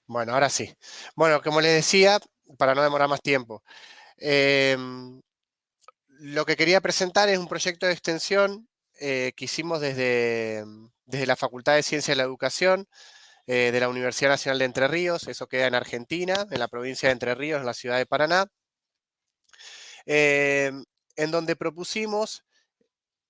Bueno, ahora sí. Bueno, como les decía, para no demorar más tiempo, em, lo que quería presentar es un proyecto de extensión que hicimos desde la Facultad de Ciencia de la Educación de la Universidad Nacional de Entre Ríos, eso queda en Argentina, en la provincia de Entre Ríos, en la ciudad de Paraná, em, en donde propusimos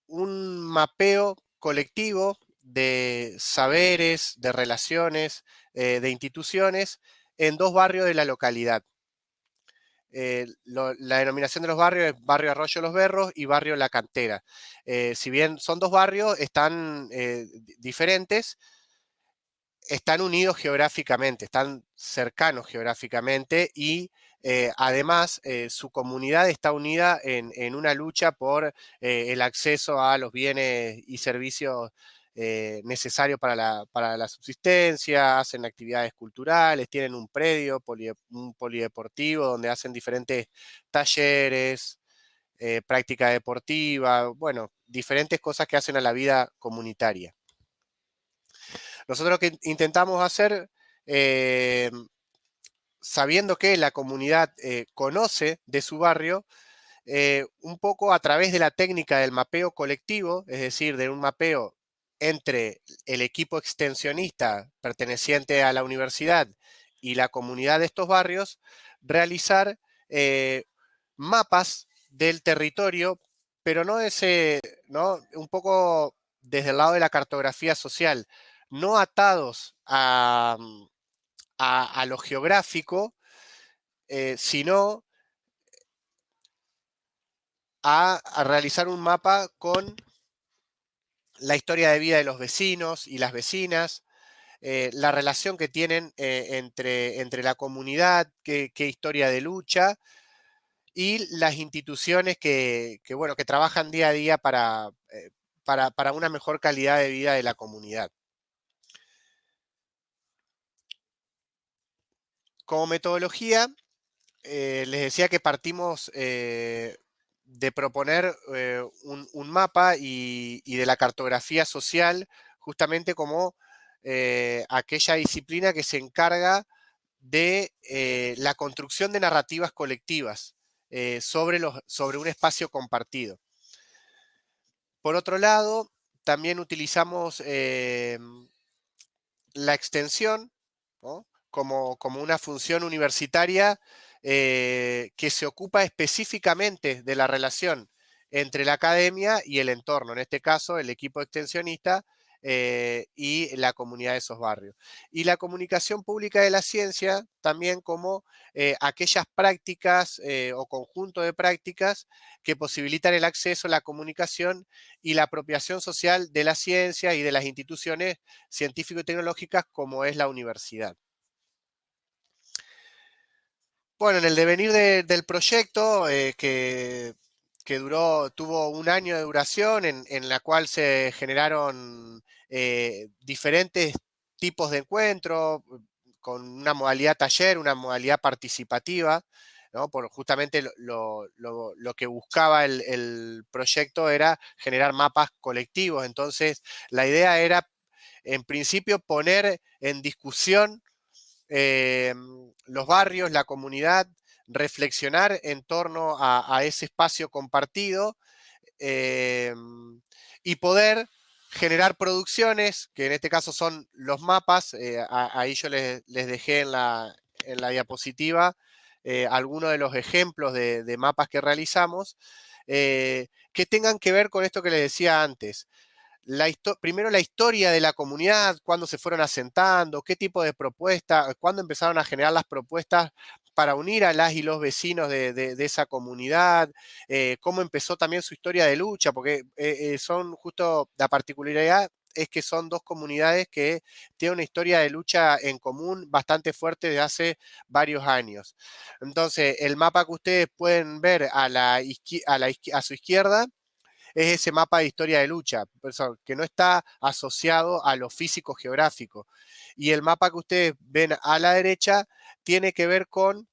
un mapeo colectivo de saberes, de relaciones, de instituciones en dos barrios de la localidad. La denominación de los barrios es Barrio Arroyo Los Berros y Barrio La Cantera. Si bien son dos barrios, están diferentes, están unidos geográficamente, están cercanos geográficamente y además su comunidad está unida en una lucha por el acceso a los bienes y servicios necesarios para la subsistencia, hacen actividades culturales, tienen un predio, un polideportivo donde hacen diferentes talleres, práctica deportiva, bueno, diferentes cosas que hacen a la vida comunitaria. Nosotros lo que intentamos hacer, eh, sabiendo que la comunidad conoce de su barrio, un poco a través de la técnica del mapeo colectivo, es decir, de un mapeo entre el equipo extensionista perteneciente a la universidad y la comunidad de estos barrios, realizar mapas del territorio, pero no ese, ¿no? Un poco desde el lado de la cartografía social, no atados a lo geográfico, sino a realizar un mapa con la historia de vida de los vecinos y las vecinas, la relación que tienen entre la comunidad, qué historia de lucha, y las instituciones bueno, que trabajan día a día para una mejor calidad de vida de la comunidad. Como metodología, les decía que partimos de proponer un mapa y de la cartografía social justamente como aquella disciplina que se encarga de la construcción de narrativas colectivas sobre un espacio compartido. Por otro lado, también utilizamos la extensión, ¿no? Como una función universitaria que se ocupa específicamente de la relación entre la academia y el entorno, en este caso el equipo extensionista y la comunidad de esos barrios. Y la comunicación pública de la ciencia también como aquellas prácticas o conjunto de prácticas que posibilitan el acceso, la comunicación y la apropiación social de la ciencia y de las instituciones científico y tecnológicas como es la universidad. Bueno, en el devenir del proyecto, que tuvo un año de duración, en la cual se generaron diferentes tipos de encuentros, con una modalidad taller, una modalidad participativa, ¿no? Justamente lo que buscaba el proyecto era generar mapas colectivos. Entonces, la idea era, en principio, poner en discusión eh, los barrios, la comunidad, reflexionar en torno a ese espacio compartido eh, y poder generar producciones, que en este caso son los mapas, ahí yo les dejé en la diapositiva algunos de los ejemplos de mapas que realizamos, que tengan que ver con esto que les decía antes, primero la historia de la comunidad, cuándo se fueron asentando, qué tipo de propuestas, cuándo empezaron a generar las propuestas para unir a las y los vecinos de esa comunidad, cómo empezó también su historia de lucha, porque son justo la particularidad es que son dos comunidades que tienen una historia de lucha en común bastante fuerte desde hace varios años. Entonces, el mapa que ustedes pueden ver a su izquierda es ese mapa de historia de lucha, que no está asociado a lo físico geográfico. Y el mapa que ustedes ven a la derecha tiene que ver con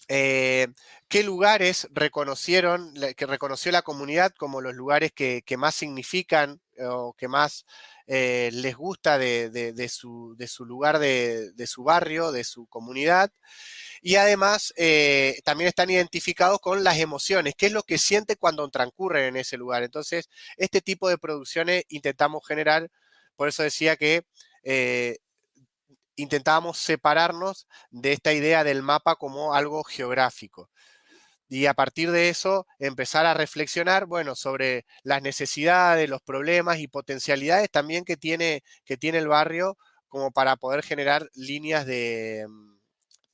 qué lugares que reconoció la comunidad como los lugares que más significan o que más les gusta de su lugar, de su barrio, de su comunidad. Y además también están identificados con las emociones, qué es lo que siente cuando transcurren en ese lugar. Entonces, este tipo de producciones intentamos generar, por eso decía que intentábamos separarnos de esta idea del mapa como algo geográfico. Y a partir de eso empezar a reflexionar, bueno, sobre las necesidades, los problemas y potencialidades también que tiene el barrio como para poder generar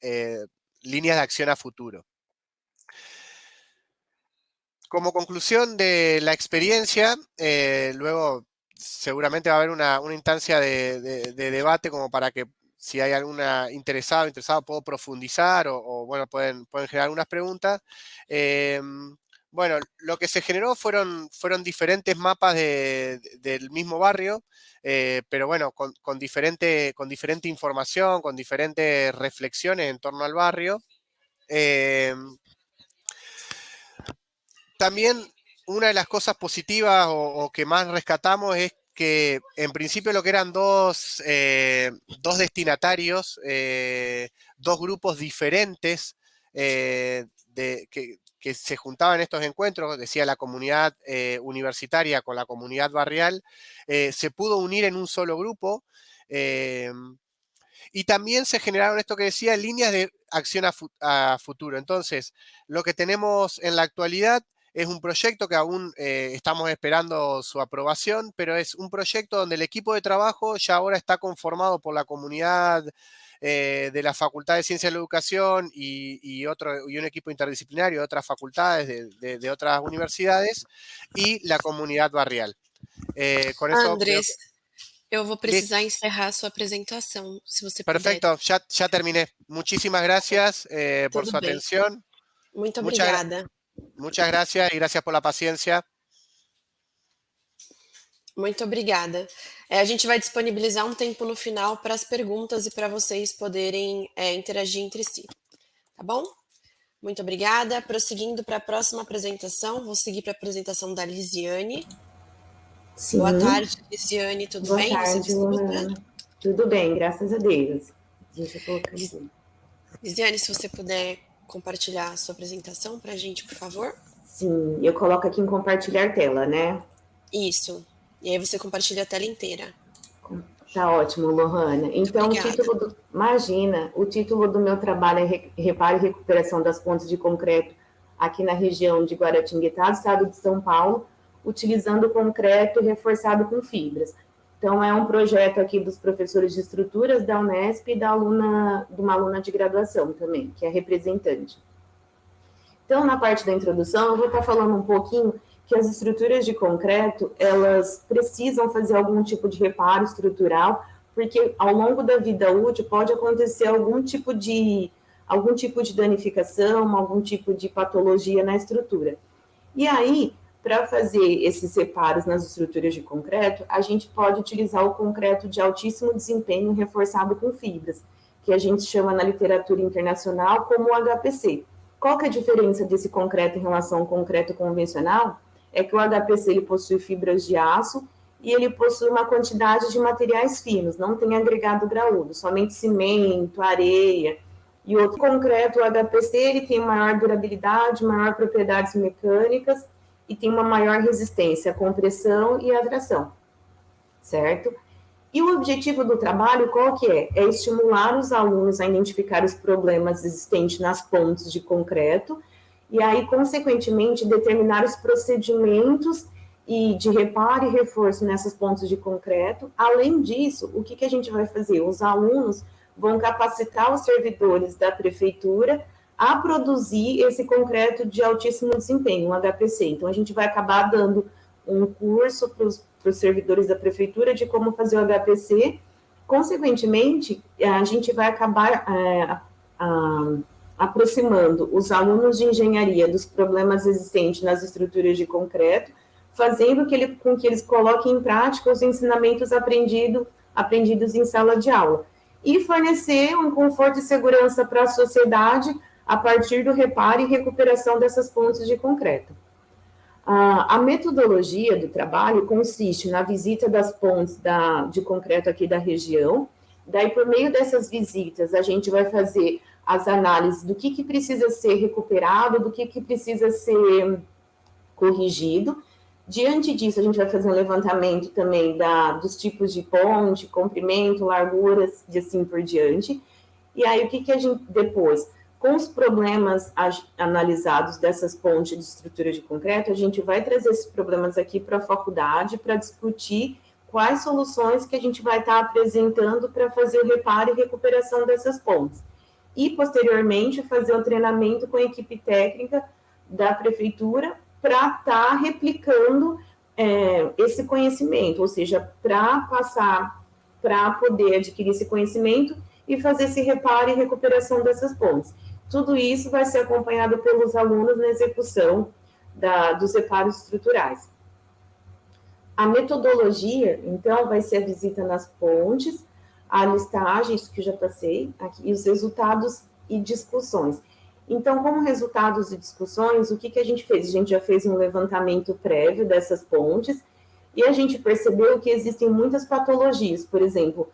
eh, líneas de acción a futuro. Como conclusión de la experiencia, luego seguramente va a haber una instancia de debate como para que si hay alguna interesado, puedo profundizar bueno, pueden generar algunas preguntas. Bueno, lo que se generó fueron diferentes mapas del mismo barrio, pero bueno, con diferente información, con diferentes reflexiones en torno al barrio. También una de las cosas positivas o que más rescatamos es que en principio lo que eran dos destinatarios, dos grupos diferentes que se juntaban en estos encuentros, decía la comunidad universitaria con la comunidad barrial, se pudo unir en un solo grupo. Y también se generaron esto que decía, líneas de acción a futuro. Entonces, lo que tenemos en la actualidad es un proyecto que aún estamos esperando su aprobación, pero es un proyecto donde el equipo de trabajo ya ahora está conformado por la comunidad de la Facultad de Ciencias de la Educación y un equipo interdisciplinario de otras facultades, de otras universidades, y la comunidad barrial. Con eso Andrés, eu vou precisar encerrar sua apresentação, se você puder. Perfecto, ya terminé. Muchísimas gracias por su atención. Muito obrigada. Muchas gracias y gracias por la paciencia. Muito obrigada. A gente vai disponibilizar um tempo no final para as perguntas e para vocês poderem interagir entre si. Tá bom? Muito obrigada. Prosseguindo para a próxima apresentação, vou seguir para a apresentação da Lisiane. Sim. Boa tarde, Lisiane, tudo bem? Boa tarde, Lohana. Tudo bem, graças a Deus. Deixa eu colocar aqui. Lisiane, se você puder compartilhar a sua apresentação para a gente, por favor. Sim, eu coloco aqui em compartilhar tela, né? Isso. E aí você compartilha a tela inteira. Tá ótimo, Lohana. Então, o título do meu trabalho é Reparo e Recuperação das Pontes de Concreto aqui na região de Guaratinguetá, estado de São Paulo, utilizando concreto reforçado com fibras. Então, é um projeto aqui dos professores de estruturas da Unesp e de uma aluna de graduação também, que é representante. Então, na parte da introdução, eu vou estar falando um pouquinho que as estruturas de concreto, elas precisam fazer algum tipo de reparo estrutural, porque ao longo da vida útil pode acontecer algum tipo de danificação, algum tipo de patologia na estrutura. E aí, para fazer esses reparos nas estruturas de concreto, a gente pode utilizar o concreto de altíssimo desempenho reforçado com fibras, que a gente chama na literatura internacional como HPC. Qual que é a diferença desse concreto em relação ao concreto convencional? É que o HPC ele possui fibras de aço e ele possui uma quantidade de materiais finos, não tem agregado graúdo, somente cimento, areia e outro concreto. O HPC ele tem maior durabilidade, maior propriedades mecânicas e tem uma maior resistência à compressão e à tração, certo? E o objetivo do trabalho qual que é? É estimular os alunos a identificar os problemas existentes nas pontes de concreto e aí, consequentemente, determinar os procedimentos de reparo e reforço nessas pontes de concreto. Além disso, o que a gente vai fazer? Os alunos vão capacitar os servidores da prefeitura a produzir esse concreto de altíssimo desempenho, um HPC. Então, a gente vai acabar dando um curso para os servidores da prefeitura de como fazer o HPC. Consequentemente, a gente vai acabar aproximando os alunos de engenharia dos problemas existentes nas estruturas de concreto, fazendo com que eles coloquem em prática os ensinamentos aprendidos em sala de aula, e fornecer um conforto e segurança para a sociedade a partir do reparo e recuperação dessas pontes de concreto. A metodologia do trabalho consiste na visita das pontes de concreto aqui da região. Daí, por meio dessas visitas, a gente vai fazer as análises do que precisa ser recuperado, do que precisa ser corrigido. Diante disso, a gente vai fazer um levantamento também dos tipos de ponte, comprimento, larguras e assim por diante. E aí, o que a gente, depois, com os problemas analisados dessas pontes de estrutura de concreto, a gente vai trazer esses problemas aqui para a faculdade para discutir quais soluções que a gente vai estar apresentando para fazer o reparo e recuperação dessas pontes. E, posteriormente, fazer um treinamento com a equipe técnica da prefeitura para estar replicando esse conhecimento, ou seja, para poder adquirir esse conhecimento e fazer esse reparo e recuperação dessas pontes. Tudo isso vai ser acompanhado pelos alunos na execução dos reparos estruturais. A metodologia, então, vai ser a visita nas pontes, a listagem, isso que eu já passei aqui, e os resultados e discussões. Então, como resultados e discussões, o que a gente fez? A gente já fez um levantamento prévio dessas pontes e a gente percebeu que existem muitas patologias, por exemplo,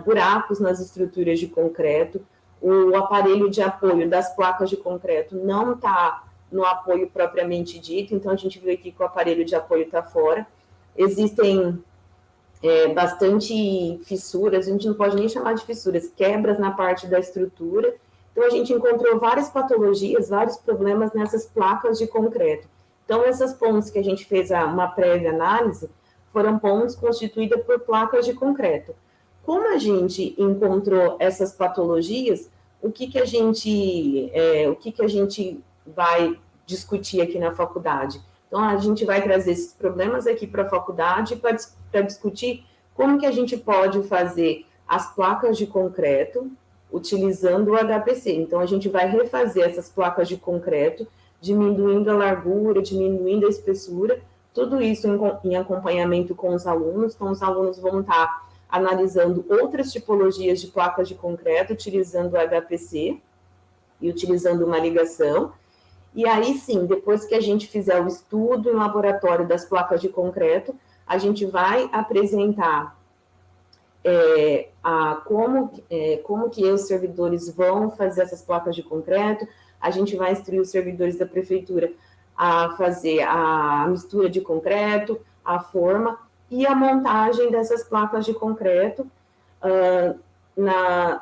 buracos nas estruturas de concreto, o aparelho de apoio das placas de concreto não está no apoio propriamente dito, então a gente viu aqui que o aparelho de apoio está fora. Existem bastante fissuras, a gente não pode nem chamar de fissuras, quebras na parte da estrutura. Então, a gente encontrou várias patologias, vários problemas nessas placas de concreto. Então, essas pontes que a gente fez uma prévia análise foram pontes constituídas por placas de concreto. Como a gente encontrou essas patologias, o que a gente vai discutir aqui na faculdade? Então, a gente vai trazer esses problemas aqui para a faculdade para discutir como que a gente pode fazer as placas de concreto utilizando o HPC. Então, a gente vai refazer essas placas de concreto, diminuindo a largura, diminuindo a espessura, tudo isso em acompanhamento com os alunos. Então, os alunos vão estar analisando outras tipologias de placas de concreto, utilizando o HPC e utilizando uma ligação. E aí, sim, depois que a gente fizer o estudo em laboratório das placas de concreto, a gente vai apresentar como que os servidores vão fazer essas placas de concreto, a gente vai instruir os servidores da prefeitura a fazer a mistura de concreto, a forma e a montagem dessas placas de concreto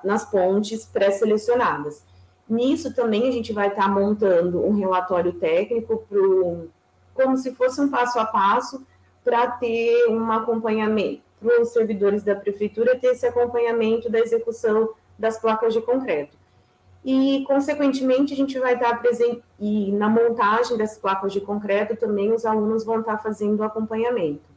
nas pontes pré-selecionadas. Nisso também a gente vai estar montando um relatório técnico como se fosse um passo a passo para ter um acompanhamento, para os servidores da prefeitura ter esse acompanhamento da execução das placas de concreto. E, consequentemente, a gente vai estar presente, e na montagem das placas de concreto também os alunos vão estar fazendo o acompanhamento.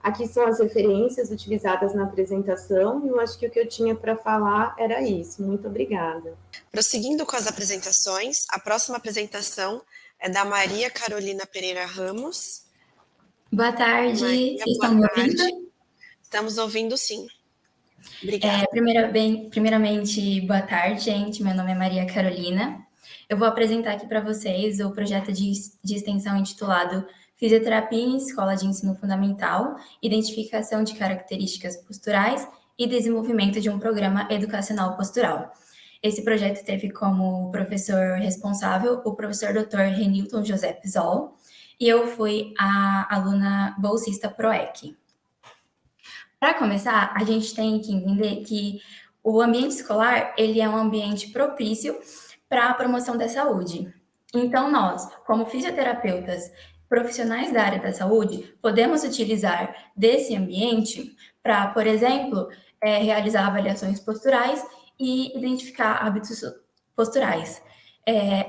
Aqui são as referências utilizadas na apresentação, e eu acho que o que eu tinha para falar era isso. Muito obrigada. Prosseguindo com as apresentações, a próxima apresentação é da Maria Carolina Pereira Ramos. Boa tarde, Maria, vocês estão me ouvindo? Estamos ouvindo, sim. Obrigada. Primeiramente, boa tarde, gente. Meu nome é Maria Carolina. Eu vou apresentar aqui para vocês o projeto de extensão intitulado Fisioterapia em Escola de Ensino Fundamental, Identificação de Características Posturais e Desenvolvimento de um Programa Educacional Postural. Esse projeto teve como professor responsável o professor Dr. Renilton José Pizol, e eu fui a aluna bolsista PROEC. Para começar, a gente tem que entender que o ambiente escolar ele é um ambiente propício para a promoção da saúde. Então, nós, como fisioterapeutas, profissionais da área da saúde, podemos utilizar desse ambiente para, por exemplo, realizar avaliações posturais e identificar hábitos posturais.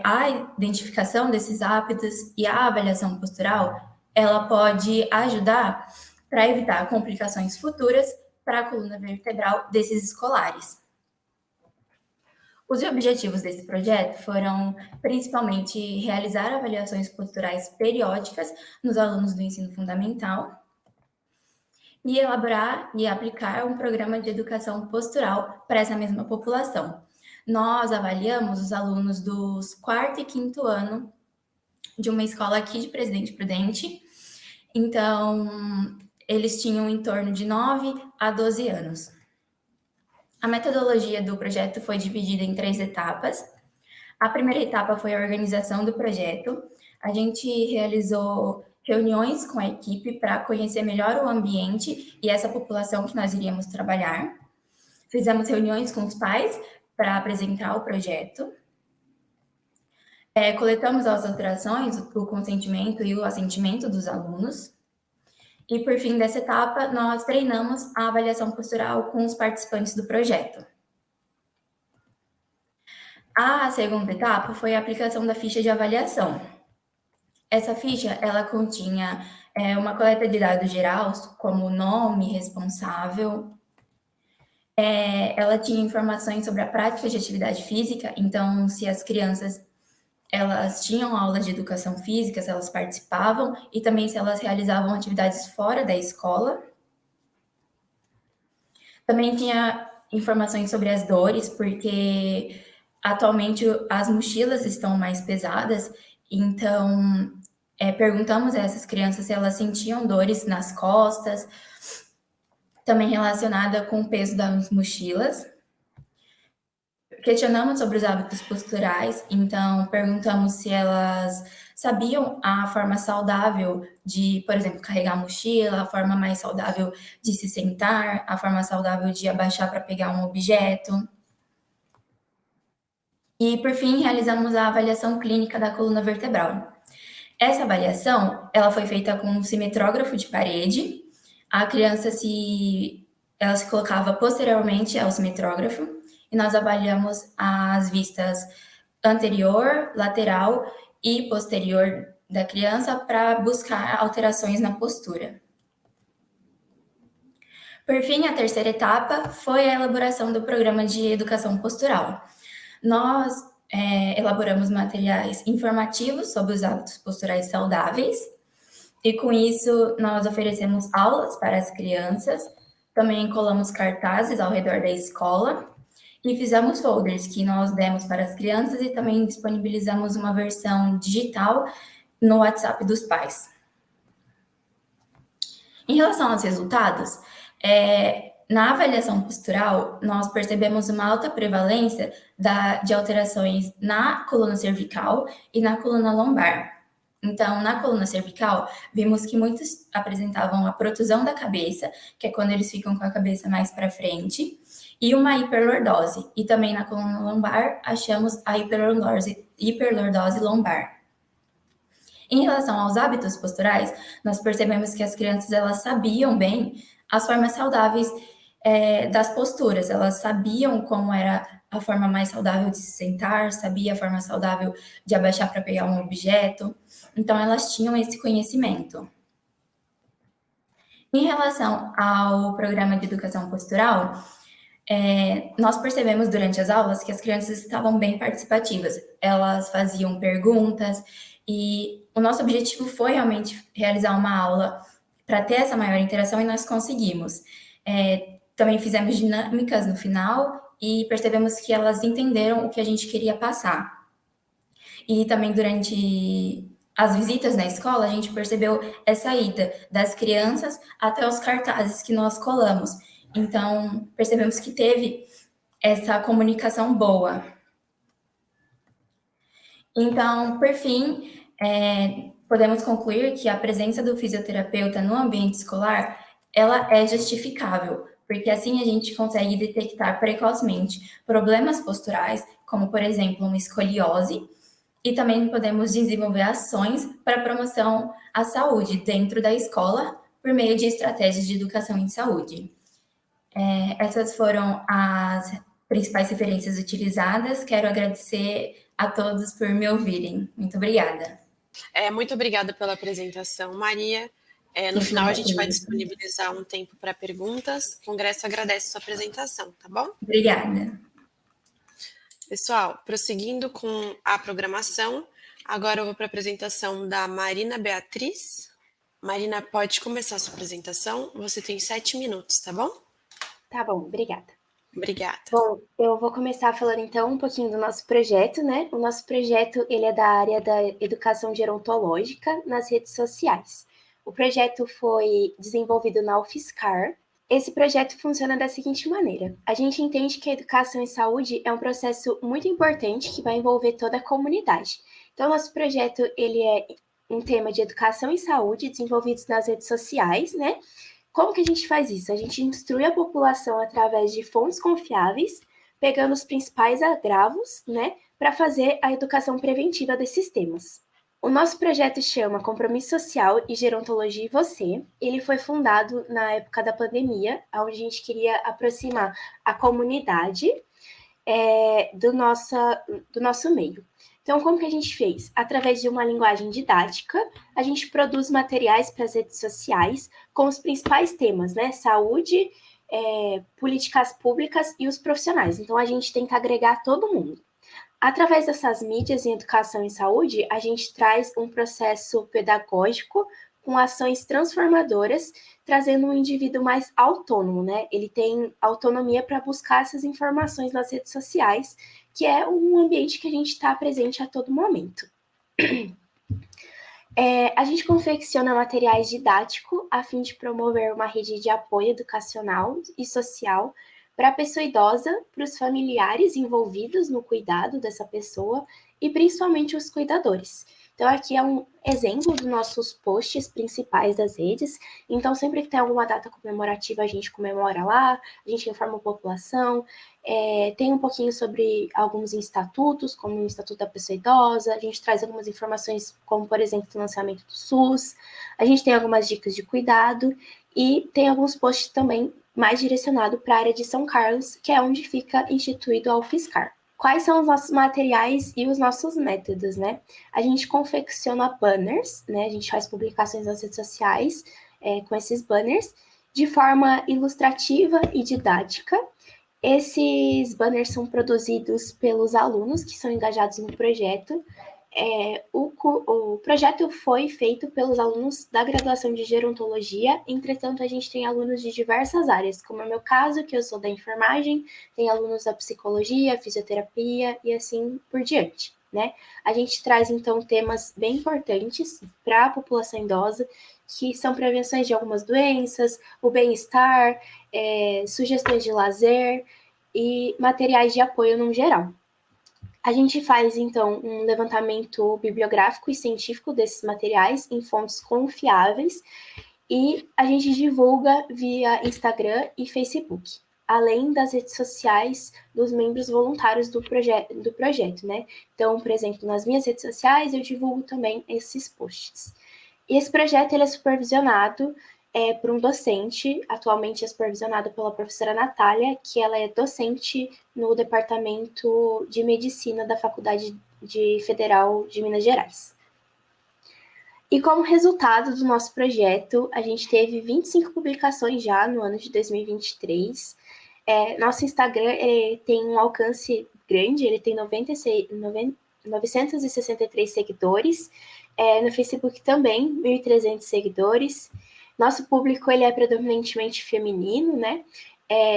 A identificação desses hábitos e a avaliação postural, ela pode ajudar para evitar complicações futuras para a coluna vertebral desses escolares. Os objetivos desse projeto foram, principalmente, realizar avaliações posturais periódicas nos alunos do ensino fundamental e elaborar e aplicar um programa de educação postural para essa mesma população. nós avaliamos os alunos dos 4º e 5º ano de uma escola aqui de Presidente Prudente. Então, eles tinham em torno de 9 a 12 anos. A metodologia do projeto foi dividida em 3 etapas. A primeira etapa foi a organização do projeto. A gente realizou reuniões com a equipe para conhecer melhor o ambiente e essa população que nós iríamos trabalhar. Fizemos reuniões com os pais para apresentar o projeto. Coletamos as alterações, o consentimento e o assentimento dos alunos. E, por fim dessa etapa, nós treinamos a avaliação postural com os participantes do projeto. A segunda etapa foi a aplicação da ficha de avaliação. Essa ficha, ela continha uma coleta de dados gerais, como nome, responsável. Ela tinha informações sobre a prática de atividade física, então, se as crianças elas tinham aulas de educação física, se elas participavam, e também se elas realizavam atividades fora da escola. Também tinha informações sobre as dores, porque atualmente as mochilas estão mais pesadas, então perguntamos a essas crianças se elas sentiam dores nas costas, também relacionada com o peso das mochilas. Questionamos sobre os hábitos posturais, então perguntamos se elas sabiam a forma saudável de, por exemplo, carregar a mochila, a forma mais saudável de se sentar, a forma saudável de abaixar para pegar um objeto. E, por fim, realizamos a avaliação clínica da coluna vertebral. Essa avaliação, ela foi feita com um simetrógrafo de parede. A criança ela se colocava posteriormente ao simetrógrafo, e nós avaliamos as vistas anterior, lateral e posterior da criança para buscar alterações na postura. Por fim, a terceira etapa foi a elaboração do programa de educação postural. Nós elaboramos materiais informativos sobre os hábitos posturais saudáveis, e com isso nós oferecemos aulas para as crianças, também colamos cartazes ao redor da escola, e fizemos folders que nós demos para as crianças e também disponibilizamos uma versão digital no WhatsApp dos pais. Em relação aos resultados, na avaliação postural, nós percebemos uma alta prevalência de alterações na coluna cervical e na coluna lombar. Então, na coluna cervical, vimos que muitos apresentavam a protusão da cabeça, que é quando eles ficam com a cabeça mais para frente, e uma hiperlordose. E também na coluna lombar, achamos a hiperlordose lombar. Em relação aos hábitos posturais, nós percebemos que as crianças elas sabiam bem as formas saudáveis das posturas. Elas sabiam como era a forma mais saudável de se sentar, sabia a forma saudável de abaixar para pegar um objeto. Então, elas tinham esse conhecimento. Em relação ao programa de educação postural, nós percebemos durante as aulas que as crianças estavam bem participativas. Elas faziam perguntas e o nosso objetivo foi realmente realizar uma aula para ter essa maior interação e nós conseguimos. Também fizemos dinâmicas no final e percebemos que elas entenderam o que a gente queria passar. E também durante as visitas na escola, a gente percebeu essa ida das crianças até os cartazes que nós colamos. Então, percebemos que teve essa comunicação boa. Então, por fim, podemos concluir que a presença do fisioterapeuta no ambiente escolar, ela é justificável, porque assim a gente consegue detectar precocemente problemas posturais, como, por exemplo, uma escoliose, e também podemos desenvolver ações para promoção à saúde dentro da escola, por meio de estratégias de educação em saúde. Essas foram as principais referências utilizadas. Quero agradecer a todos por me ouvirem. Muito obrigada. Muito obrigada pela apresentação, Maria. No final, a gente vai disponibilizar um tempo para perguntas. O Congresso agradece sua apresentação, tá bom? Obrigada. Pessoal, prosseguindo com a programação, agora eu vou para a apresentação da Marina Beatriz. Marina, pode começar a sua apresentação. Você tem 7 minutos, tá bom? Tá bom, obrigada. Obrigada. Bom, eu vou começar falando então um pouquinho do nosso projeto, né? O nosso projeto, ele é da área da educação gerontológica nas redes sociais. O projeto foi desenvolvido na UFSCar. Esse projeto funciona da seguinte maneira: a gente entende que a educação em saúde é um processo muito importante que vai envolver toda a comunidade. Então, nosso projeto, ele é um tema de educação em saúde desenvolvidos nas redes sociais, né? Como que a gente faz isso? A gente instrui a população através de fontes confiáveis, pegando os principais agravos, né, para fazer a educação preventiva desses temas. O nosso projeto chama Compromisso Social e Gerontologia e Você. Ele foi fundado na época da pandemia, onde a gente queria aproximar a comunidade do nosso meio. Então, como que a gente fez? Através de uma linguagem didática, a gente produz materiais para as redes sociais com os principais temas, né? Saúde, políticas públicas e os profissionais. Então, a gente tenta agregar todo mundo. Através dessas mídias em educação e saúde, a gente traz um processo pedagógico com ações transformadoras, trazendo um indivíduo mais autônomo, né? Ele tem autonomia para buscar essas informações nas redes sociais, que é um ambiente que a gente está presente a todo momento. A gente confecciona materiais didáticos a fim de promover uma rede de apoio educacional e social para a pessoa idosa, para os familiares envolvidos no cuidado dessa pessoa e principalmente os cuidadores. Então, aqui é um exemplo dos nossos posts principais das redes. Então, sempre que tem alguma data comemorativa, a gente comemora lá, a gente informa a população. Tem um pouquinho sobre alguns estatutos, como o Estatuto da Pessoa Idosa. A gente traz algumas informações, como, por exemplo, financiamento do SUS. A gente tem algumas dicas de cuidado e tem alguns posts também mais direcionado para a área de São Carlos, que é onde fica instituído a UFSCar. Quais são os nossos materiais e os nossos métodos, né? A gente confecciona banners, né? A gente faz publicações nas redes sociais com esses banners de forma ilustrativa e didática. Esses banners são produzidos pelos alunos que são engajados no projeto. O projeto foi feito pelos alunos da graduação de gerontologia, entretanto, a gente tem alunos de diversas áreas, como é o meu caso, que eu sou da enfermagem, tem alunos da psicologia, fisioterapia e assim por diante, né? A gente traz, então, temas bem importantes para a população idosa, que são prevenções de algumas doenças, o bem-estar, sugestões de lazer e materiais de apoio no geral. A gente faz, então, um levantamento bibliográfico e científico desses materiais em fontes confiáveis e a gente divulga via Instagram e Facebook, além das redes sociais dos membros voluntários do projeto, né? Então, por exemplo, nas minhas redes sociais eu divulgo também esses posts. E esse projeto ele é supervisionado por um docente, atualmente é supervisionado pela professora Natália, que ela é docente no Departamento de Medicina da Faculdade Federal de Minas Gerais. E como resultado do nosso projeto, a gente teve 25 publicações já no ano de 2023. Nosso Instagram tem um alcance grande, ele tem 963 seguidores. No Facebook também, 1.300 seguidores. Nosso público ele é predominantemente feminino, né?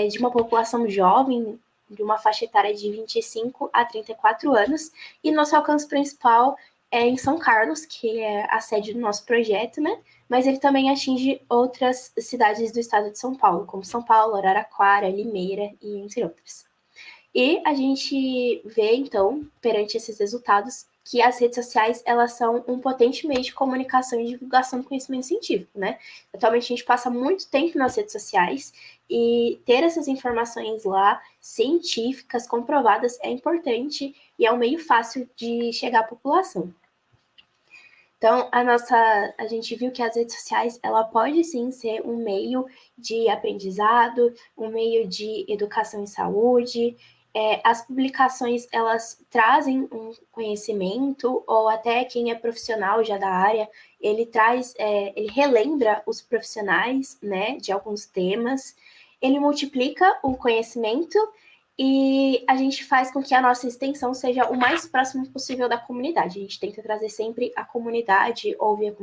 De uma população jovem, de uma faixa etária de 25 a 34 anos. E nosso alcance principal é em São Carlos, que é a sede do nosso projeto, né? Mas ele também atinge outras cidades do estado de São Paulo, como São Paulo, Araraquara, Limeira e entre outras. E a gente vê, então, perante esses resultados, que as redes sociais, elas são um potente meio de comunicação e divulgação do conhecimento científico, né? Atualmente a gente passa muito tempo nas redes sociais e ter essas informações lá, científicas, comprovadas, é importante e é um meio fácil de chegar à população. Então, a gente viu que as redes sociais, ela pode sim ser um meio de aprendizado, um meio de educação em saúde. As publicações, elas trazem um conhecimento, ou até quem é profissional já da área, ele relembra os profissionais, né, de alguns temas, ele multiplica o conhecimento e a gente faz com que a nossa extensão seja o mais próximo possível da comunidade. A gente tenta trazer sempre a comunidade, ouvir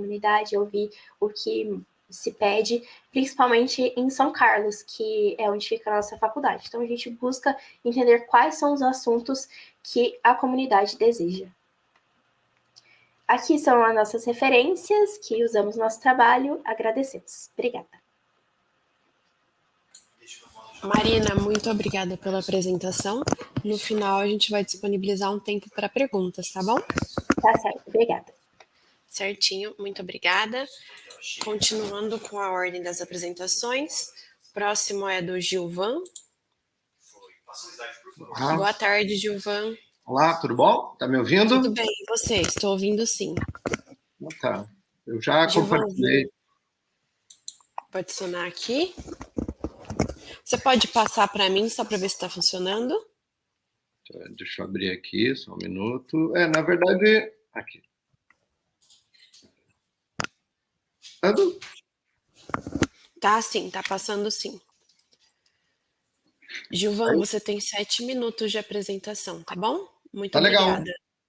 o que se pede, principalmente em São Carlos, que é onde fica a nossa faculdade. Então, a gente busca entender quais são os assuntos que a comunidade deseja. Aqui são as nossas referências que usamos no nosso trabalho. Agradecemos. Obrigada. Marina, muito obrigada pela apresentação. No final, a gente vai disponibilizar um tempo para perguntas, tá bom? Tá certo, obrigada. Certinho, muito obrigada. Continuando com a ordem das apresentações, próximo é do Gilvan. Olá. Boa tarde, Gilvan. Olá, tudo bom? Tá me ouvindo? Tudo bem, e você? Estou ouvindo sim. Tá. Eu já compartilhei. Vou adicionar aqui. Você pode passar para mim só para ver se está funcionando? Deixa eu abrir aqui, só um minuto. Na verdade, aqui. Tá sim, tá passando sim. Gilvan, você tem 7 minutos de apresentação, tá bom? Muito obrigada. Legal.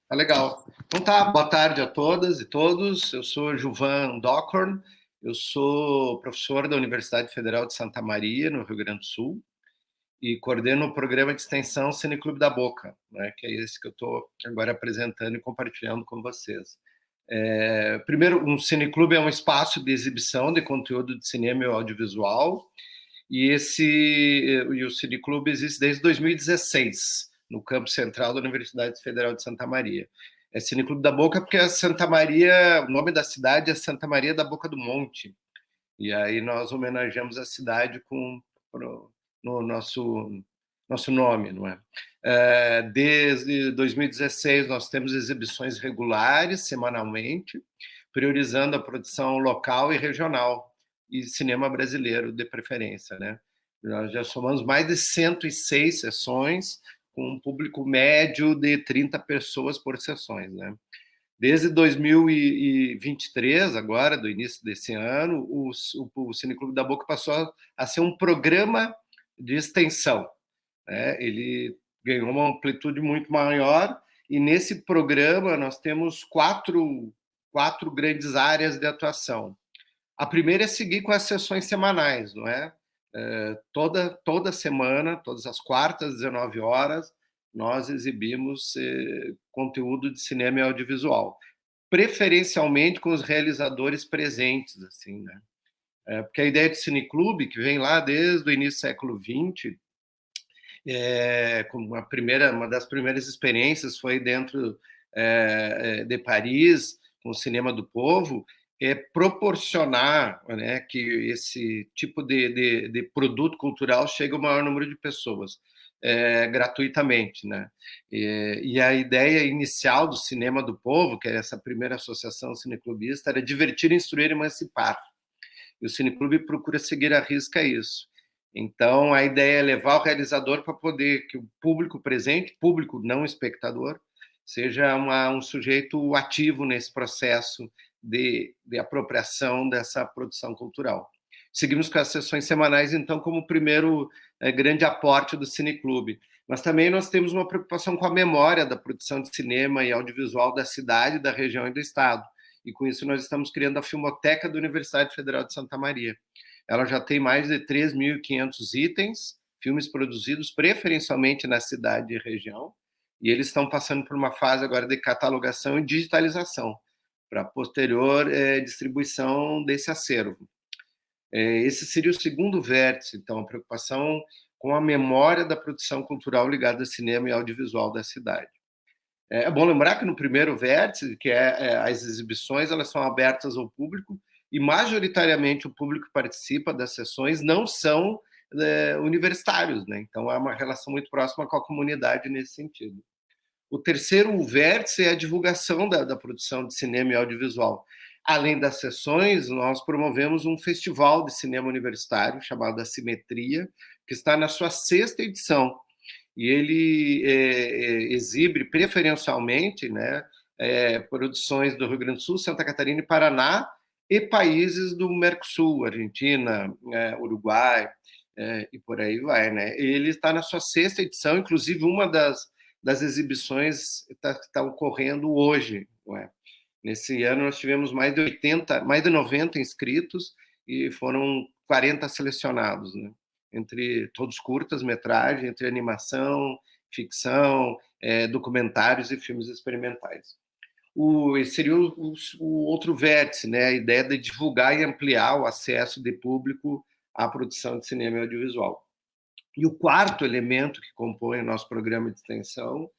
Tá legal. Então tá, boa tarde a todas e todos. Eu sou Gilvan Dockhorn, eu sou professor da Universidade Federal de Santa Maria, no Rio Grande do Sul, e coordeno o programa de extensão Cineclube da Boca, né, que é esse que eu estou agora apresentando e compartilhando com vocês. Primeiro, um cineclube é um espaço de exibição de conteúdo de cinema e audiovisual, e o cineclube existe desde 2016, no campus central da Universidade Federal de Santa Maria. É Cineclube da Boca porque Santa Maria, o nome da cidade é Santa Maria da Boca do Monte, e aí nós homenageamos a cidade no nosso nome, não é? Desde 2016 nós temos exibições regulares, semanalmente, priorizando a produção local e regional, e cinema brasileiro, de preferência, né? Nós já somamos mais de 106 sessões, com um público médio de 30 pessoas por sessões, né? Desde 2023, agora, do início desse ano, o Cineclube da Boca passou a ser um programa de extensão, né? Ele ganhou uma amplitude muito maior, e nesse programa nós temos quatro grandes áreas de atuação. A primeira é seguir com as sessões semanais, não é? Toda semana, todas as quartas, 19 horas, nós exibimos conteúdo de cinema e audiovisual, preferencialmente com os realizadores presentes, assim, né? Porque a ideia de cineclube, que vem lá desde o início do século XX, uma das primeiras experiências foi dentro de Paris, com o Cinema do Povo, proporcionar, né, que esse tipo de produto cultural chegue ao maior número de pessoas, gratuitamente, né? E a ideia inicial do Cinema do Povo, que era essa primeira associação cineclubista, era divertir, instruir e emancipar. E o Cineclube procura seguir à risca isso. Então, a ideia é levar o realizador para poder que o público presente, público não espectador, seja um sujeito ativo nesse processo de apropriação dessa produção cultural. Seguimos com as sessões semanais, então, como o primeiro grande aporte do Cineclube. Mas também nós temos uma preocupação com a memória da produção de cinema e audiovisual da cidade, da região e do estado. E com isso nós estamos criando a Filmoteca da Universidade Federal de Santa Maria. Ela já tem mais de 3.500 itens, filmes produzidos preferencialmente na cidade e região, e eles estão passando por uma fase agora de catalogação e digitalização, para posterior distribuição desse acervo. Esse seria o segundo vértice, então, a preocupação com a memória da produção cultural ligada ao cinema e audiovisual da cidade. É bom lembrar que no primeiro vértice, que as exibições, elas são abertas ao público, e majoritariamente o público que participa das sessões não são universitários, né? Então é uma relação muito próxima com a comunidade nesse sentido. O terceiro vértice é a divulgação da produção de cinema e audiovisual. Além das sessões, nós promovemos um festival de cinema universitário chamado Assimetria, que está na sua 6ª edição. E ele exibe preferencialmente, né, produções do Rio Grande do Sul, Santa Catarina e Paraná, e países do Mercosul, Argentina, Uruguai, e por aí vai, né? Ele está na sua 6ª edição, inclusive uma das exibições está ocorrendo hoje, não é? Nesse ano nós tivemos mais de 90 inscritos, e foram 40 selecionados, né? Entre todos curtas-metragens, entre animação, ficção, documentários e filmes experimentais. Esse seria o outro vértice, né? A ideia de divulgar e ampliar o acesso de público à produção de cinema e audiovisual. E o quarto elemento que compõe o nosso programa de extensão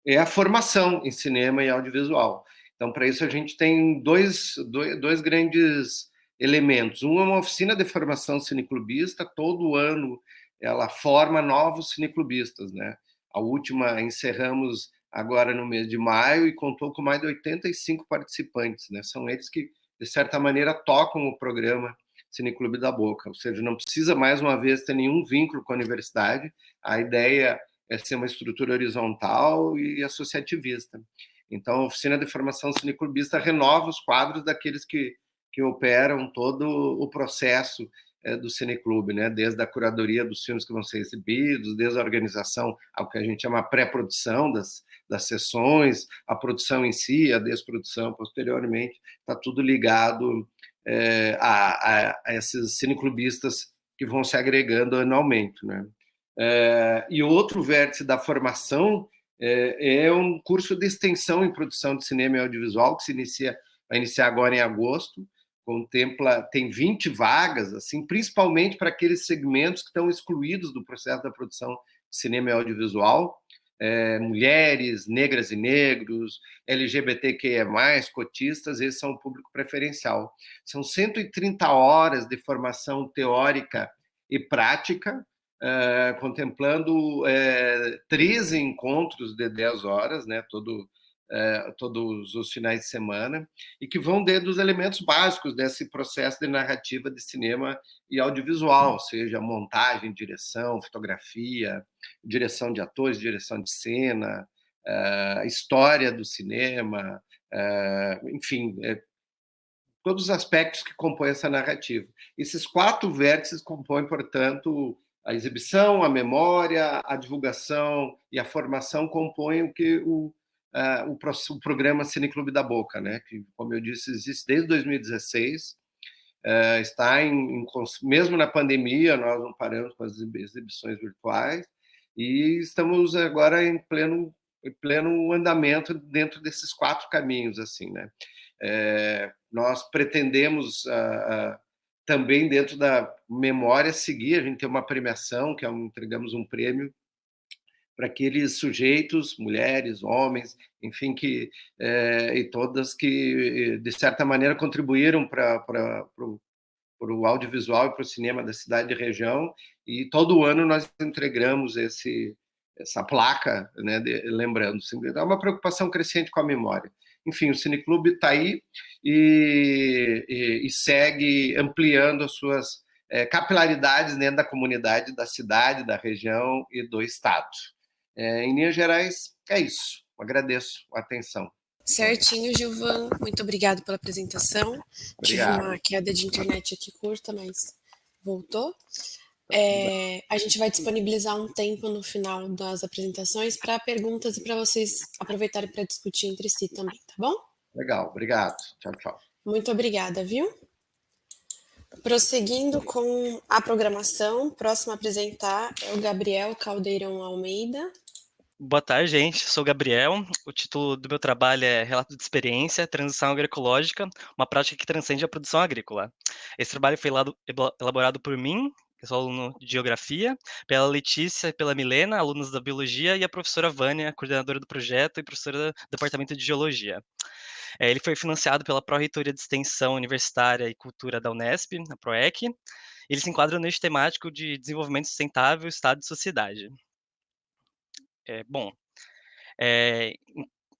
é a formação em cinema e audiovisual. Então, para isso, a gente tem dois grandes elementos. Um é uma oficina de formação cineclubista, todo ano ela forma novos cineclubistas, né? A última encerramos agora no mês de maio e contou com mais de 85 participantes, né? São eles que, de certa maneira, tocam o programa Cineclube da Boca, ou seja, não precisa, mais uma vez, ter nenhum vínculo com a universidade. A ideia é ser uma estrutura horizontal e associativista. Então, a oficina de formação cineclubista renova os quadros daqueles que operam todo o processo do cineclube, né? Desde a curadoria dos filmes que vão ser exibidos, desde a organização, ao que a gente chama pré-produção das sessões, a produção em si, a desprodução posteriormente, está tudo ligado a esses cineclubistas que vão se agregando anualmente, né? E outro vértice da formação é um curso de extensão em produção de cinema e audiovisual que vai iniciar agora em agosto. Tem 20 vagas, assim, principalmente para aqueles segmentos que estão excluídos do processo da produção de cinema e audiovisual, mulheres, negras e negros, LGBTQIA+, cotistas, esses são o público preferencial. São 130 horas de formação teórica e prática, contemplando 13 encontros de 10 horas, né, todos os finais de semana, e que vão desde os elementos básicos desse processo de narrativa de cinema e audiovisual, seja montagem, direção, fotografia, direção de atores, direção de cena, história do cinema, enfim, todos os aspectos que compõem essa narrativa. Esses 4 vértices compõem, portanto, a exibição, a memória, a divulgação e a formação compõem o que o programa Cineclube da Boca, né? Que, como eu disse, existe desde 2016, está mesmo na pandemia, nós não paramos com as exibições virtuais e estamos agora em pleno andamento dentro desses 4 caminhos, assim, né? Nós pretendemos também, dentro da memória, seguir. A gente tem uma premiação, que entregamos um prêmio para aqueles sujeitos, mulheres, homens, enfim, e todas que, de certa maneira, contribuíram para o audiovisual e para o cinema da cidade e região, e todo ano nós entregamos essa placa, né, lembrando. Há uma preocupação crescente com a memória. Enfim, o Cineclube está aí e segue ampliando as suas capilaridades dentro da comunidade, da cidade, da região e do estado. Em linhas gerais, é isso. Agradeço a atenção. Certinho, Gilvan. Muito obrigado pela apresentação. Obrigado. Tive uma queda de internet aqui curta, mas voltou. A gente vai disponibilizar um tempo no final das apresentações para perguntas e para vocês aproveitarem para discutir entre si também, tá bom? Legal, obrigado. Tchau, tchau. Muito obrigada, viu? Prosseguindo com a programação, próximo a apresentar é o Gabriel Caldeirão Almeida. Boa tarde, gente. Sou o Gabriel. O título do meu trabalho é Relato de Experiência, Transição Agroecológica, uma prática que transcende a produção agrícola. Esse trabalho foi elaborado por mim, que sou aluno de Geografia, pela Letícia e pela Milena, alunas da Biologia, e a professora Vânia, coordenadora do projeto e professora do Departamento de Geologia. Ele foi financiado pela Pró-Reitoria de Extensão Universitária e Cultura da Unesp, a PROEC. Ele se enquadra no eixo temático de desenvolvimento sustentável, Estado e sociedade.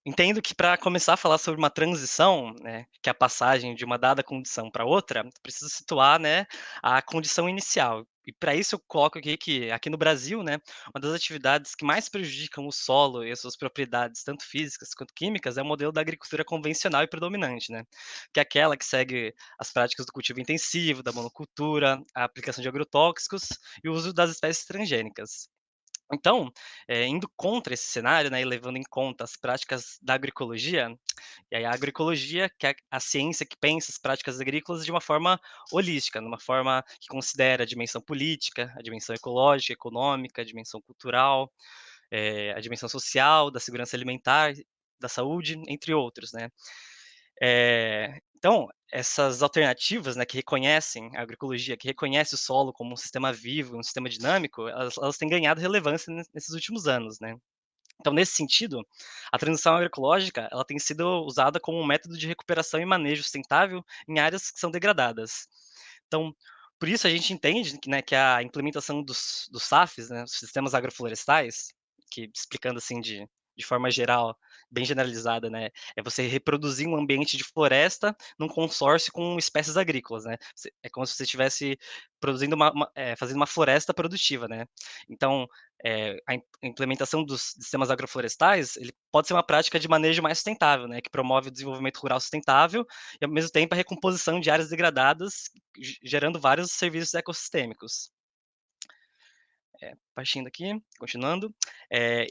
Entendo que para começar a falar sobre uma transição, né, que é a passagem de uma dada condição para outra, preciso situar, né, a condição inicial. E para isso eu coloco aqui que, aqui no Brasil, né, uma das atividades que mais prejudicam o solo e as suas propriedades, tanto físicas quanto químicas, é o modelo da agricultura convencional e predominante, né, que é aquela que segue as práticas do cultivo intensivo, da monocultura, a aplicação de agrotóxicos e o uso das espécies transgênicas. Então, indo contra esse cenário, né, e levando em conta as práticas da agroecologia, e aí a agroecologia, que é a ciência que pensa as práticas agrícolas de uma forma holística, numa forma que considera a dimensão política, a dimensão ecológica, econômica, a dimensão cultural, a dimensão social, da segurança alimentar, da saúde, entre outros, né. Então, essas alternativas, né, que reconhecem a agroecologia, que reconhece o solo como um sistema vivo, um sistema dinâmico, elas têm ganhado relevância nesses últimos anos, né. Então, nesse sentido, a transição agroecológica, ela tem sido usada como um método de recuperação e manejo sustentável em áreas que são degradadas. Então, por isso a gente entende que, né, que a implementação dos SAFs, né, os sistemas agroflorestais, que explicando assim de forma geral, bem generalizada, né, é você reproduzir um ambiente de floresta num consórcio com espécies agrícolas, né. É como se você estivesse produzindo fazendo uma floresta produtiva, né. Então, a implementação dos sistemas agroflorestais, ele pode ser uma prática de manejo mais sustentável, né, que promove o desenvolvimento rural sustentável e, ao mesmo tempo, a recomposição de áreas degradadas, gerando vários serviços ecossistêmicos. Partindo aqui, continuando,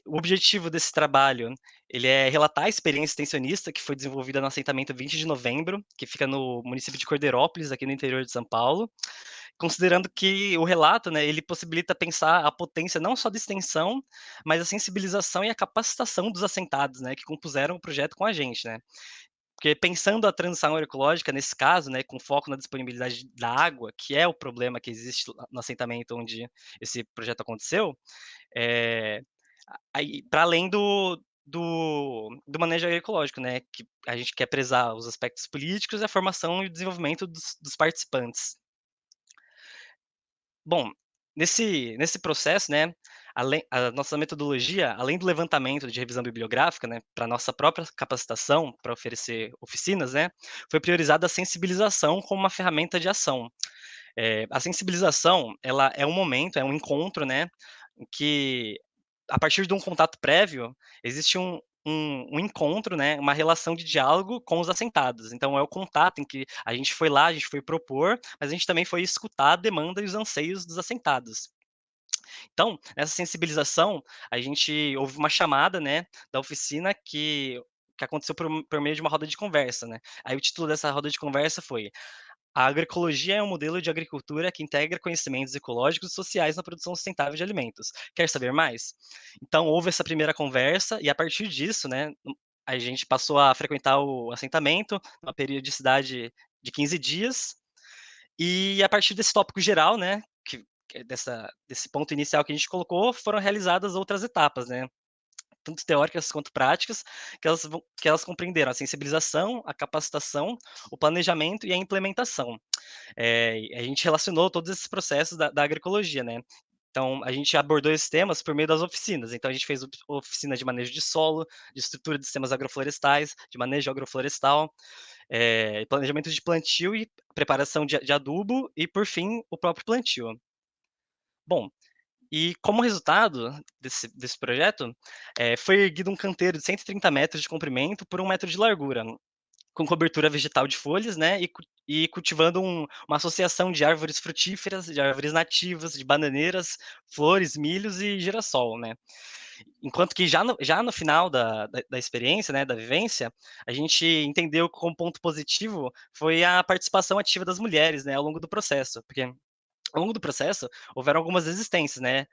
o objetivo desse trabalho, ele é relatar a experiência extensionista que foi desenvolvida no assentamento 20 de novembro, que fica no município de Cordeirópolis, aqui no interior de São Paulo, considerando que o relato, né, ele possibilita pensar a potência não só da extensão, mas a sensibilização e a capacitação dos assentados, né, que compuseram o projeto com a gente, né. Porque pensando a transição agroecológica nesse caso, né, com foco na disponibilidade da água, que é o problema que existe lá no assentamento onde esse projeto aconteceu, eh, aí para além do manejo agroecológico, né, que a gente quer prezar os aspectos políticos e a formação e o desenvolvimento dos participantes. Bom, nesse processo, né, a nossa metodologia, além do levantamento de revisão bibliográfica, né, para nossa própria capacitação, para oferecer oficinas, né, foi priorizada a sensibilização como uma ferramenta de ação. A sensibilização, ela é um momento, é um encontro, né, em que, a partir de um contato prévio, existe um encontro, né, uma relação de diálogo com os assentados. Então é o contato em que a gente foi lá, a gente foi propor, mas a gente também foi escutar a demanda e os anseios dos assentados. Então, nessa sensibilização, a gente houve uma chamada, né, da oficina que aconteceu por meio de uma roda de conversa, né. Aí o título dessa roda de conversa foi: "A agroecologia é um modelo de agricultura que integra conhecimentos ecológicos e sociais na produção sustentável de alimentos. Quer saber mais?". Então houve essa primeira conversa e a partir disso, né, a gente passou a frequentar o assentamento, uma periodicidade de 15 dias, e a partir desse tópico geral, né, que é desse ponto inicial que a gente colocou, foram realizadas outras etapas, né, tanto teóricas quanto práticas, que elas compreenderam a sensibilização, a capacitação, o planejamento e a implementação. A gente relacionou todos esses processos da agroecologia, né. Então, a gente abordou esses temas por meio das oficinas. Então, a gente fez oficina de manejo de solo, de estrutura de sistemas agroflorestais, de manejo agroflorestal, planejamento de plantio e preparação de adubo e, por fim, o próprio plantio. Bom, e como resultado desse projeto, foi erguido um canteiro de 130 metros de comprimento por 1 metro de largura, com cobertura vegetal de folhas, né, e cultivando uma associação de árvores frutíferas, de árvores nativas, de bananeiras, flores, milhos e girassol, né. Enquanto que já no final da experiência, né, da vivência, a gente entendeu que como ponto positivo foi a participação ativa das mulheres, né, ao longo do processo, porque ao longo do processo houveram algumas resistências, né,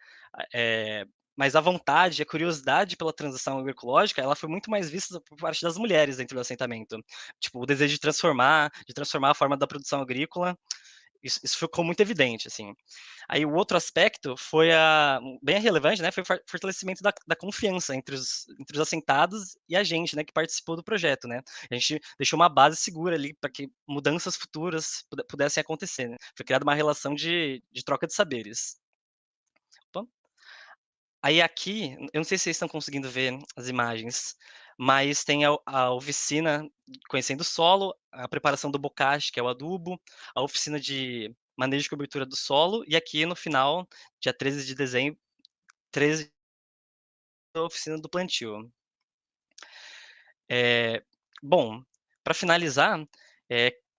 eh, mas a vontade, a curiosidade pela transição agroecológica, ela foi muito mais vista por parte das mulheres dentro do assentamento. Tipo, o desejo de transformar a forma da produção agrícola, isso ficou muito evidente, assim. Aí o outro aspecto foi bem relevante, né, foi o fortalecimento da confiança entre os assentados e a gente, né, que participou do projeto, né. A gente deixou uma base segura ali para que mudanças futuras pudessem acontecer, né. Foi criada uma relação de troca de saberes. Opa. Aí aqui, eu não sei se vocês estão conseguindo ver as imagens, mas tem a oficina conhecendo o solo, a preparação do bocashi, que é o adubo, a oficina de manejo de cobertura do solo, e aqui no final, dia 13 de dezembro, 13, a oficina do plantio. Eh, Bom, para finalizar,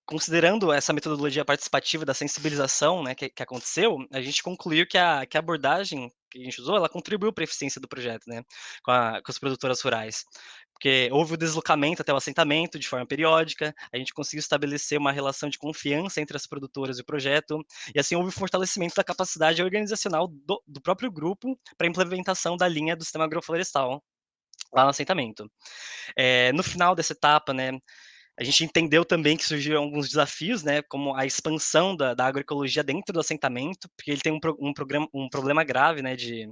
considerando essa metodologia participativa da sensibilização, né, que aconteceu, a gente concluiu que a abordagem que a gente usou, ela contribuiu para a eficiência do projeto, né, com as produtoras rurais. Porque houve o deslocamento até o assentamento de forma periódica, a gente conseguiu estabelecer uma relação de confiança entre as produtoras e o projeto, e assim houve o fortalecimento da capacidade organizacional do próprio grupo para a implementação da linha do sistema agroflorestal lá no assentamento. No final dessa etapa, né, a gente entendeu também que surgiram alguns desafios, né, como a expansão da agroecologia dentro do assentamento, porque ele tem um problema grave, né, de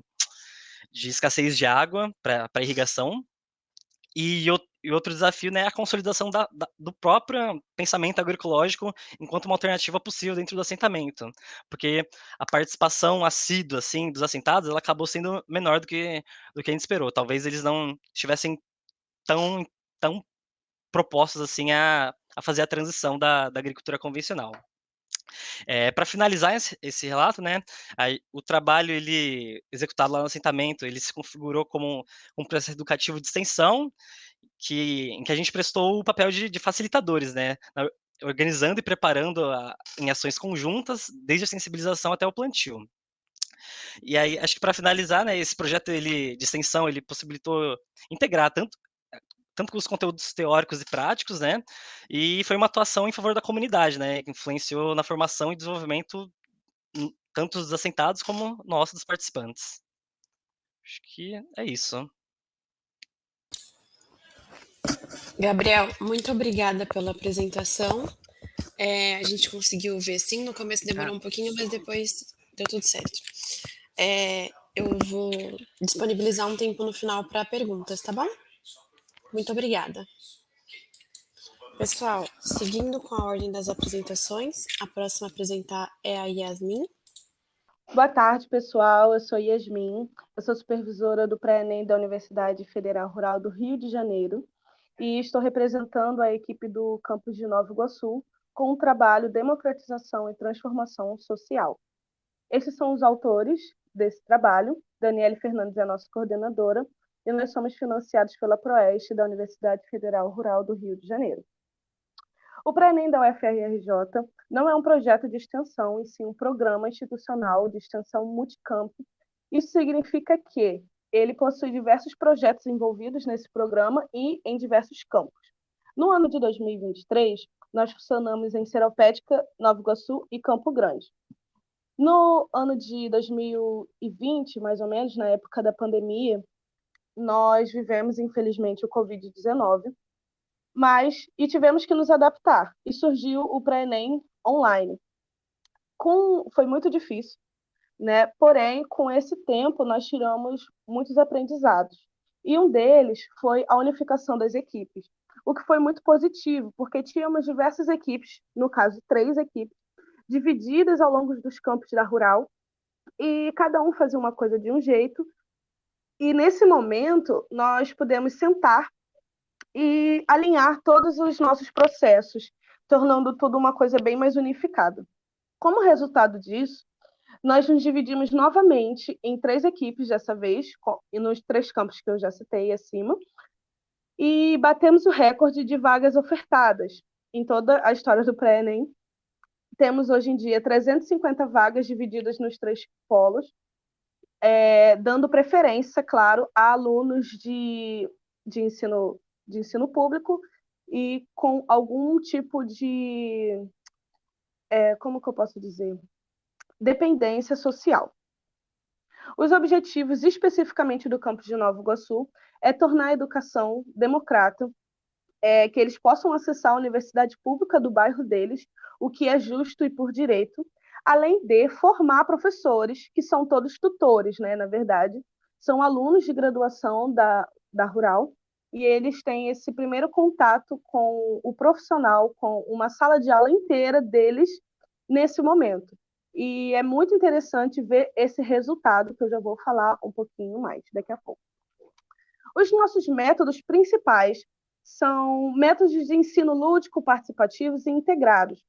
escassez de água para irrigação. E outro desafio, né, é a consolidação do próprio pensamento agroecológico enquanto uma alternativa possível dentro do assentamento, porque a participação assídua, assim, dos assentados, ela acabou sendo menor do que a gente esperou. Talvez eles não estivessem tão propostos, assim, a fazer a transição da agricultura convencional. Para finalizar esse relato, né, o trabalho executado lá no assentamento, ele se configurou como um processo educativo de extensão, em que a gente prestou o papel de facilitadores, né, organizando e preparando em ações conjuntas, desde a sensibilização até o plantio. E aí, acho que para finalizar, né, esse projeto de extensão, ele possibilitou integrar tanto com os conteúdos teóricos e práticos, né, e foi uma atuação em favor da comunidade, né, que influenciou na formação e desenvolvimento tanto dos assentados como nós, dos participantes. Acho que é isso. Gabriel, muito obrigada pela apresentação. A gente conseguiu ver, sim, no começo demorou um pouquinho, mas depois deu tudo certo. Eu vou disponibilizar um tempo no final para perguntas, tá bom? Muito obrigada. Pessoal, seguindo com a ordem das apresentações, a próxima a apresentar é a Yasmin. Boa tarde, pessoal. Eu sou Yasmin, eu sou supervisora do Pré-ENEM da Universidade Federal Rural do Rio de Janeiro e estou representando a equipe do campus de Nova Iguaçu com o trabalho Democratização e Transformação Social. Esses são os autores desse trabalho. Daniele Fernandes é a nossa coordenadora e nós somos financiados pela Proeste da Universidade Federal Rural do Rio de Janeiro. O Pré-ENEM da UFRJ não é um projeto de extensão, e sim um programa institucional de extensão multicamp. Isso significa que ele possui diversos projetos envolvidos nesse programa e em diversos campos. No ano de 2023, nós funcionamos em Seropédica, Nova Iguaçu e Campo Grande. No ano de 2020, mais ou menos, na época da pandemia, nós vivemos, infelizmente, o Covid-19, e tivemos que nos adaptar, e surgiu o Pré-ENEM online. Foi muito difícil, né? Porém, com esse tempo, nós tiramos muitos aprendizados, e um deles foi a unificação das equipes, o que foi muito positivo, porque tínhamos diversas equipes, no caso, 3 equipes, divididas ao longo dos campos da Rural, e cada um fazia uma coisa de um jeito, e nesse momento, nós pudemos sentar e alinhar todos os nossos processos, tornando tudo uma coisa bem mais unificada. Como resultado disso, nós nos dividimos novamente em 3 equipes dessa vez, e nos 3 campos que eu já citei acima, e batemos o recorde de vagas ofertadas em toda a história do Pré-ENEM. Temos hoje em dia 350 vagas divididas nos 3 polos, dando preferência, claro, a alunos de ensino público e com algum tipo de, como que eu posso dizer, dependência social. Os objetivos especificamente do campus de Nova Iguaçu é tornar a educação democrata, que eles possam acessar a universidade pública do bairro deles, o que é justo e por direito, além de formar professores, que são todos tutores, né, na verdade, são alunos de graduação da Rural, e eles têm esse primeiro contato com o profissional, com uma sala de aula inteira deles nesse momento. E é muito interessante ver esse resultado, que eu já vou falar um pouquinho mais daqui a pouco. Os nossos métodos principais são métodos de ensino lúdico, participativos e integrados.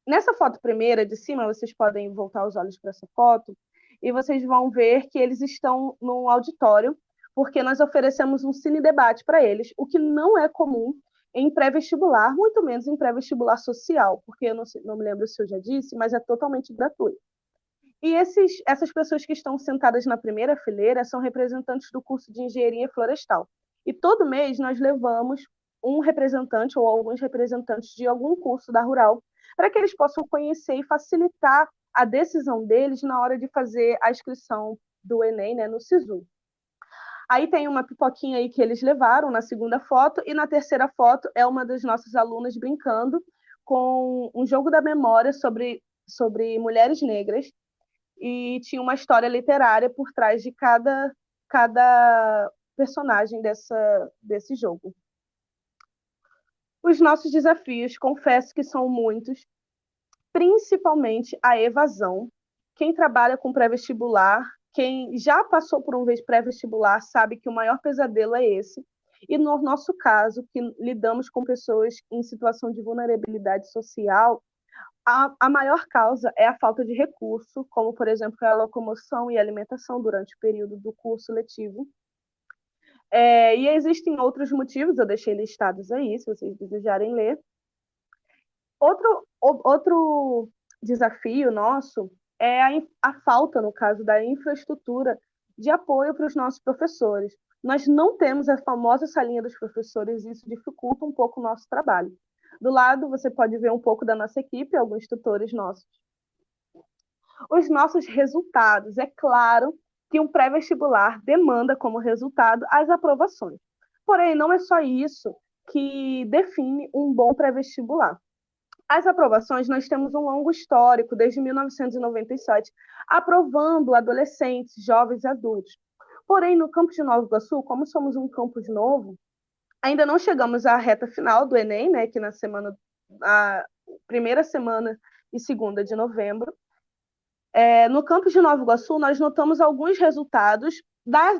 Nessa foto primeira de cima, vocês podem voltar os olhos para essa foto, e vocês vão ver que eles estão no auditório, porque nós oferecemos um cine-debate para eles, o que não é comum em pré-vestibular, muito menos em pré-vestibular social, porque eu não me lembro se eu já disse, mas é totalmente gratuito. E essas pessoas que estão sentadas na primeira fileira são representantes do curso de Engenharia Florestal. E todo mês nós levamos um representante ou alguns representantes de algum curso da Rural para que eles possam conhecer e facilitar a decisão deles na hora de fazer a inscrição do Enem, né, no SISU. Aí tem uma pipoquinha aí que eles levaram na segunda foto, e na terceira foto é uma das nossas alunas brincando com um jogo da memória sobre mulheres negras, e tinha uma história literária por trás de cada personagem desse jogo. Os nossos desafios, confesso que são muitos, principalmente a evasão. Quem trabalha com pré-vestibular, quem já passou por um pré-vestibular, sabe que o maior pesadelo é esse. E no nosso caso, que lidamos com pessoas em situação de vulnerabilidade social, a maior causa é a falta de recurso, como, por exemplo, a locomoção e alimentação durante o período do curso letivo. E existem outros motivos, eu deixei listados aí, se vocês desejarem ler. Outro desafio nosso é a falta, no caso, da infraestrutura de apoio para os nossos professores. Nós não temos a famosa salinha dos professores, e isso dificulta um pouco o nosso trabalho. Do lado, você pode ver um pouco da nossa equipe, alguns tutores nossos. Os nossos resultados. É claro que um pré-vestibular demanda como resultado as aprovações. Porém, não é só isso que define um bom pré-vestibular. As aprovações, nós temos um longo histórico, desde 1997, aprovando adolescentes, jovens e adultos. Porém, no campus de Nova Iguaçu, como somos um campus novo, ainda não chegamos à reta final do Enem, né, que a primeira semana e segunda de novembro. No campus de Nova Iguaçu, nós notamos alguns resultados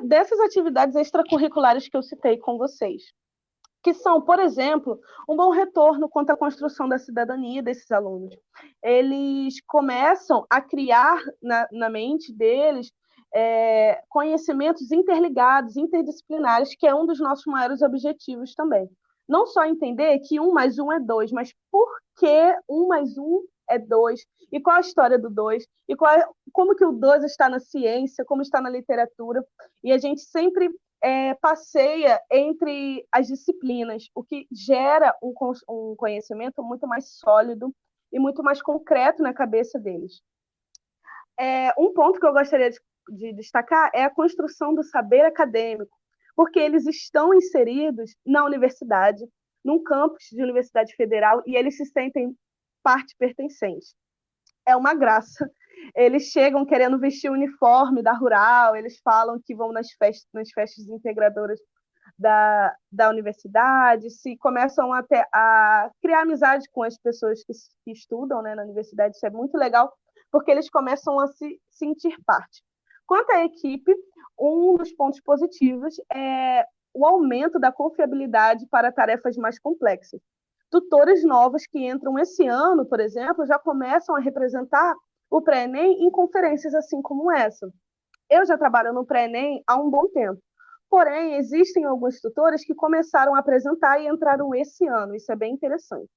dessas atividades extracurriculares que eu citei com vocês, que são, por exemplo, um bom retorno quanto à construção da cidadania desses alunos. Eles começam a criar na mente deles conhecimentos interligados, interdisciplinares, que é um dos nossos maiores objetivos também. Não só entender que 1 mais 1 é 2, mas por que 1 mais 1 é 2, e qual a história do 2, e como que o 2 está na ciência, como está na literatura, e a gente sempre passeia entre as disciplinas, o que gera um conhecimento muito mais sólido e muito mais concreto na cabeça deles. Um ponto que eu gostaria de destacar é a construção do saber acadêmico, porque eles estão inseridos na universidade, num campus de universidade federal, e eles se sentem parte pertencente. É uma graça. Eles chegam querendo vestir o uniforme da Rural, eles falam que vão nas festas integradoras da universidade, começam até a criar amizade com as pessoas que estudam, né, na universidade. Isso é muito legal, porque eles começam a se sentir parte. Quanto à equipe, um dos pontos positivos é o aumento da confiabilidade para tarefas mais complexas. Tutores novos que entram esse ano, por exemplo, já começam a representar o pré-ENEM em conferências assim como essa. Eu já trabalho no pré-ENEM há um bom tempo, porém, existem alguns tutores que começaram a apresentar e entraram esse ano, isso é bem interessante.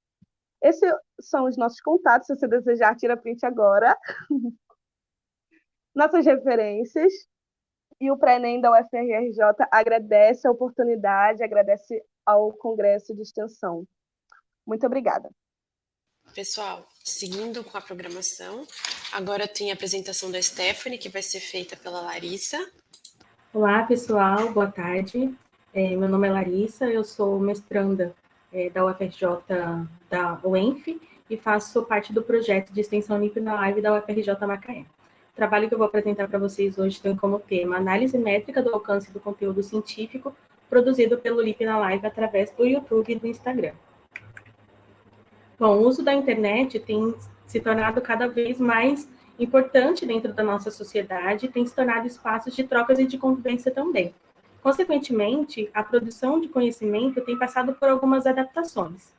Esses são os nossos contatos, se você desejar, tira print agora. Nossas referências, e o pré-ENEM da UFRJ agradece a oportunidade, agradece ao Congresso de Extensão. Muito obrigada. Pessoal, seguindo com a programação, agora tem a apresentação da Stephanie, que vai ser feita pela Larissa. Olá, pessoal, boa tarde. Meu nome é Larissa, eu sou mestranda da UFRJ, da UENF, e faço parte do projeto de extensão LIP na Live da UFRJ Macaé. O trabalho que eu vou apresentar para vocês hoje tem como tema análise métrica do alcance do conteúdo científico produzido pelo LIP na Live através do YouTube e do Instagram. Bom, o uso da internet tem se tornado cada vez mais importante dentro da nossa sociedade, tem se tornado espaços de trocas e de convivência também. Consequentemente, a produção de conhecimento tem passado por algumas adaptações.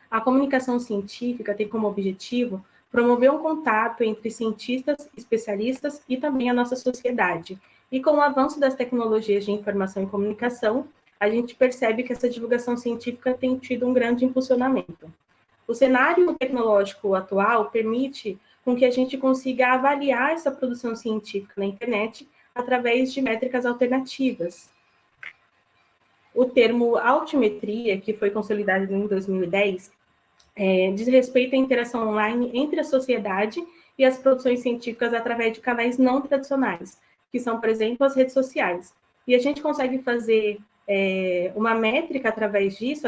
A comunicação científica tem como objetivo promover um contato entre cientistas, especialistas e também a nossa sociedade. E com o avanço das tecnologias de informação e comunicação, a gente percebe que essa divulgação científica tem tido um grande impulsionamento. O cenário tecnológico atual permite com que a gente consiga avaliar essa produção científica na internet através de métricas alternativas. O termo altimetria, que foi consolidado em 2010, diz respeito à interação online entre a sociedade e as produções científicas através de canais não tradicionais, que são, por exemplo, as redes sociais. E a gente consegue fazer uma métrica através disso,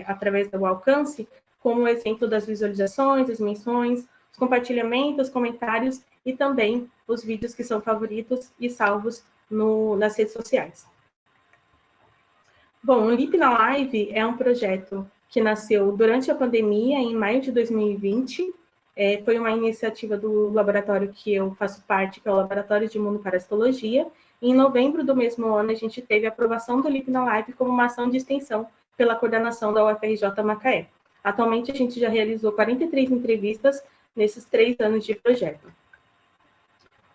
através do alcance, como o exemplo das visualizações, as menções, os compartilhamentos, comentários e também os vídeos que são favoritos e salvos nas redes sociais. Bom, o Lip na Live é um projeto que nasceu durante a pandemia, em maio de 2020. Foi uma iniciativa do laboratório que eu faço parte, que é o Laboratório de Imunoparasitologia. Em novembro do mesmo ano, a gente teve a aprovação do Lip na Live como uma ação de extensão pela coordenação da UFRJ Macaé. Atualmente, a gente já realizou 43 entrevistas nesses 3 anos de projeto.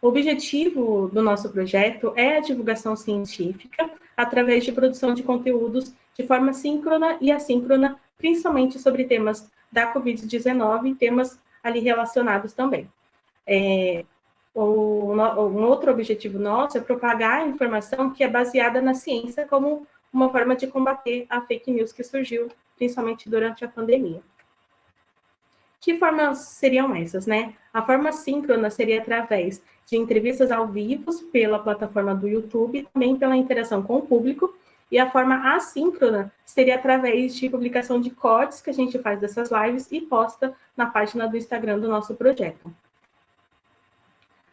O objetivo do nosso projeto é a divulgação científica através de produção de conteúdos de forma síncrona e assíncrona, principalmente sobre temas da Covid-19 e temas ali relacionados também. Um outro objetivo nosso é propagar a informação que é baseada na ciência como uma forma de combater a fake news que surgiu, principalmente durante a pandemia. Que formas seriam essas, né? A forma síncrona seria através de entrevistas ao vivo pela plataforma do YouTube, também pela interação com o público, e a forma assíncrona seria através de publicação de cortes que a gente faz dessas lives e posta na página do Instagram do nosso projeto.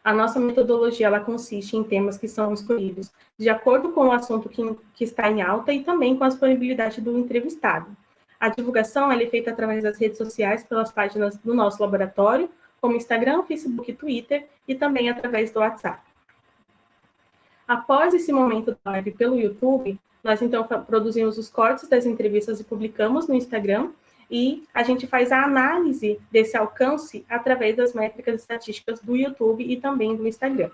A nossa metodologia ela consiste em temas que são escolhidos de acordo com o assunto que está em alta e também com a disponibilidade do entrevistado. A divulgação é feita através das redes sociais, pelas páginas do nosso laboratório, como Instagram, Facebook e Twitter, e também através do WhatsApp. Após esse momento da live pelo YouTube, nós então produzimos os cortes das entrevistas e publicamos no Instagram, e a gente faz a análise desse alcance através das métricas estatísticas do YouTube e também do Instagram.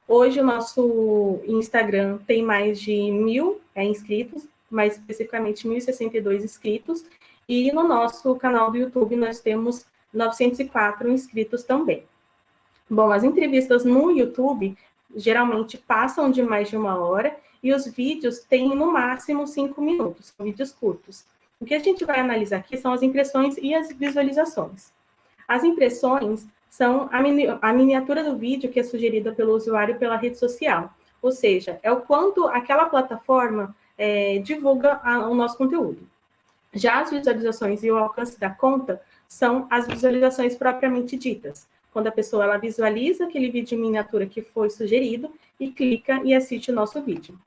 Hoje o nosso Instagram tem mais de 1.000 inscritos, mais especificamente 1.062 inscritos, e no nosso canal do YouTube nós temos 904 inscritos também. Bom, as entrevistas no YouTube geralmente passam de mais de 1 hora, e os vídeos têm no máximo 5 minutos, são vídeos curtos. O que a gente vai analisar aqui são as impressões e as visualizações. As impressões são a miniatura do vídeo que é sugerida pelo usuário pela rede social, ou seja, é o quanto aquela plataforma divulga o nosso conteúdo. Já as visualizações e o alcance da conta são as visualizações propriamente ditas, quando a pessoa ela visualiza aquele vídeo em miniatura que foi sugerido e clica e assiste o nosso vídeo.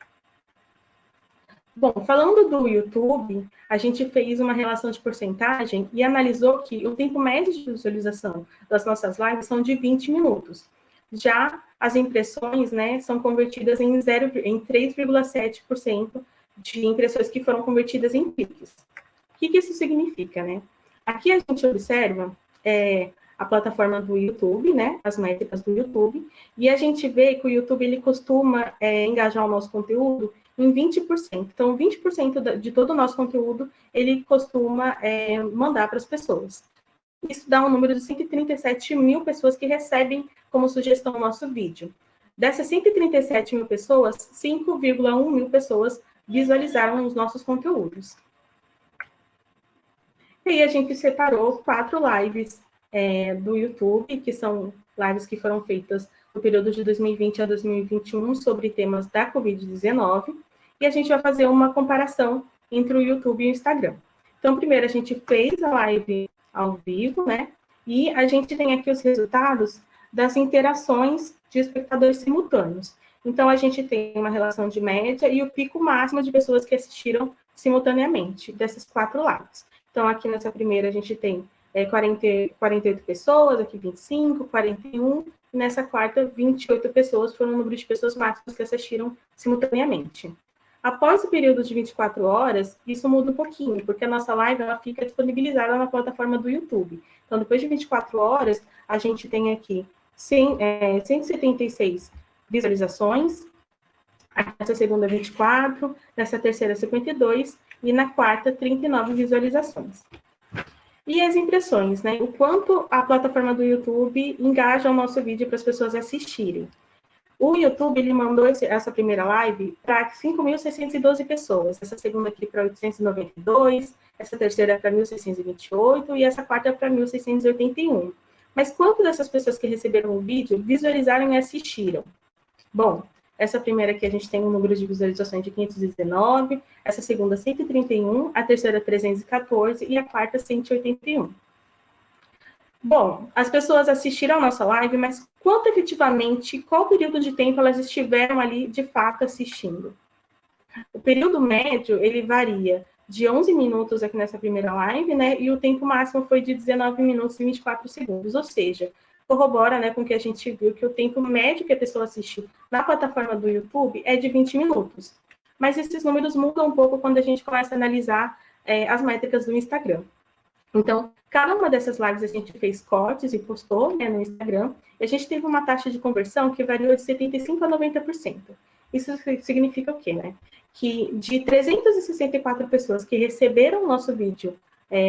Bom, falando do YouTube, a gente fez uma relação de porcentagem e analisou que o tempo médio de visualização das nossas lives são de 20 minutos. Já as impressões, né, são convertidas em 3,7% de impressões que foram convertidas em cliques. O que isso significa, né? Aqui a gente observa a plataforma do YouTube, né, as métricas do YouTube, e a gente vê que o YouTube ele costuma engajar o nosso conteúdo em 20%. Então, 20% de todo o nosso conteúdo, ele costuma mandar para as pessoas. Isso dá um número de 137 mil pessoas que recebem como sugestão o nosso vídeo. Dessas 137 mil pessoas, 5,1 mil pessoas visualizaram os nossos conteúdos. E aí a gente separou 4 lives do YouTube, que são lives que foram feitas no período de 2020 a 2021 sobre temas da Covid-19, e a gente vai fazer uma comparação entre o YouTube e o Instagram. Então, primeiro a gente fez a live ao vivo, né? E a gente tem aqui os resultados das interações de espectadores simultâneos. Então, a gente tem uma relação de média e o pico máximo de pessoas que assistiram simultaneamente dessas 4 lives. Então, aqui nessa primeira a gente tem 48 pessoas, aqui 25, 41, e nessa quarta, 28 pessoas foram o número de pessoas máximas que assistiram simultaneamente. Após o período de 24 horas, isso muda um pouquinho, porque a nossa live ela fica disponibilizada na plataforma do YouTube. Então, depois de 24 horas, a gente tem aqui 176 visualizações, nessa segunda 24, nessa terceira 52, e na quarta 39 visualizações. E as impressões, né? O quanto a plataforma do YouTube engaja o nosso vídeo para as pessoas assistirem. O YouTube, ele mandou essa primeira live para 5.612 pessoas, essa segunda aqui para 892, essa terceira para 1.628 e essa quarta para 1.681. Mas quantas dessas pessoas que receberam o vídeo visualizaram e assistiram? Bom, essa primeira aqui a gente tem um número de visualizações de 519, essa segunda 131, a terceira 314 e a quarta 181. Bom, as pessoas assistiram a nossa live, mas quanto efetivamente, qual período de tempo elas estiveram ali de fato assistindo? O período médio, ele varia de 11 minutos aqui nessa primeira live, né? E o tempo máximo foi de 19 minutos e 24 segundos, ou seja, corrobora, né, com o que a gente viu, que o tempo médio que a pessoa assistiu na plataforma do YouTube é de 20 minutos. Mas esses números mudam um pouco quando a gente começa a analisar as métricas do Instagram. Então, cada uma dessas lives a gente fez cortes e postou, né, no Instagram, e a gente teve uma taxa de conversão que variou de 75% a 90%. Isso significa o quê, né? Que de 364 pessoas que receberam o nosso vídeo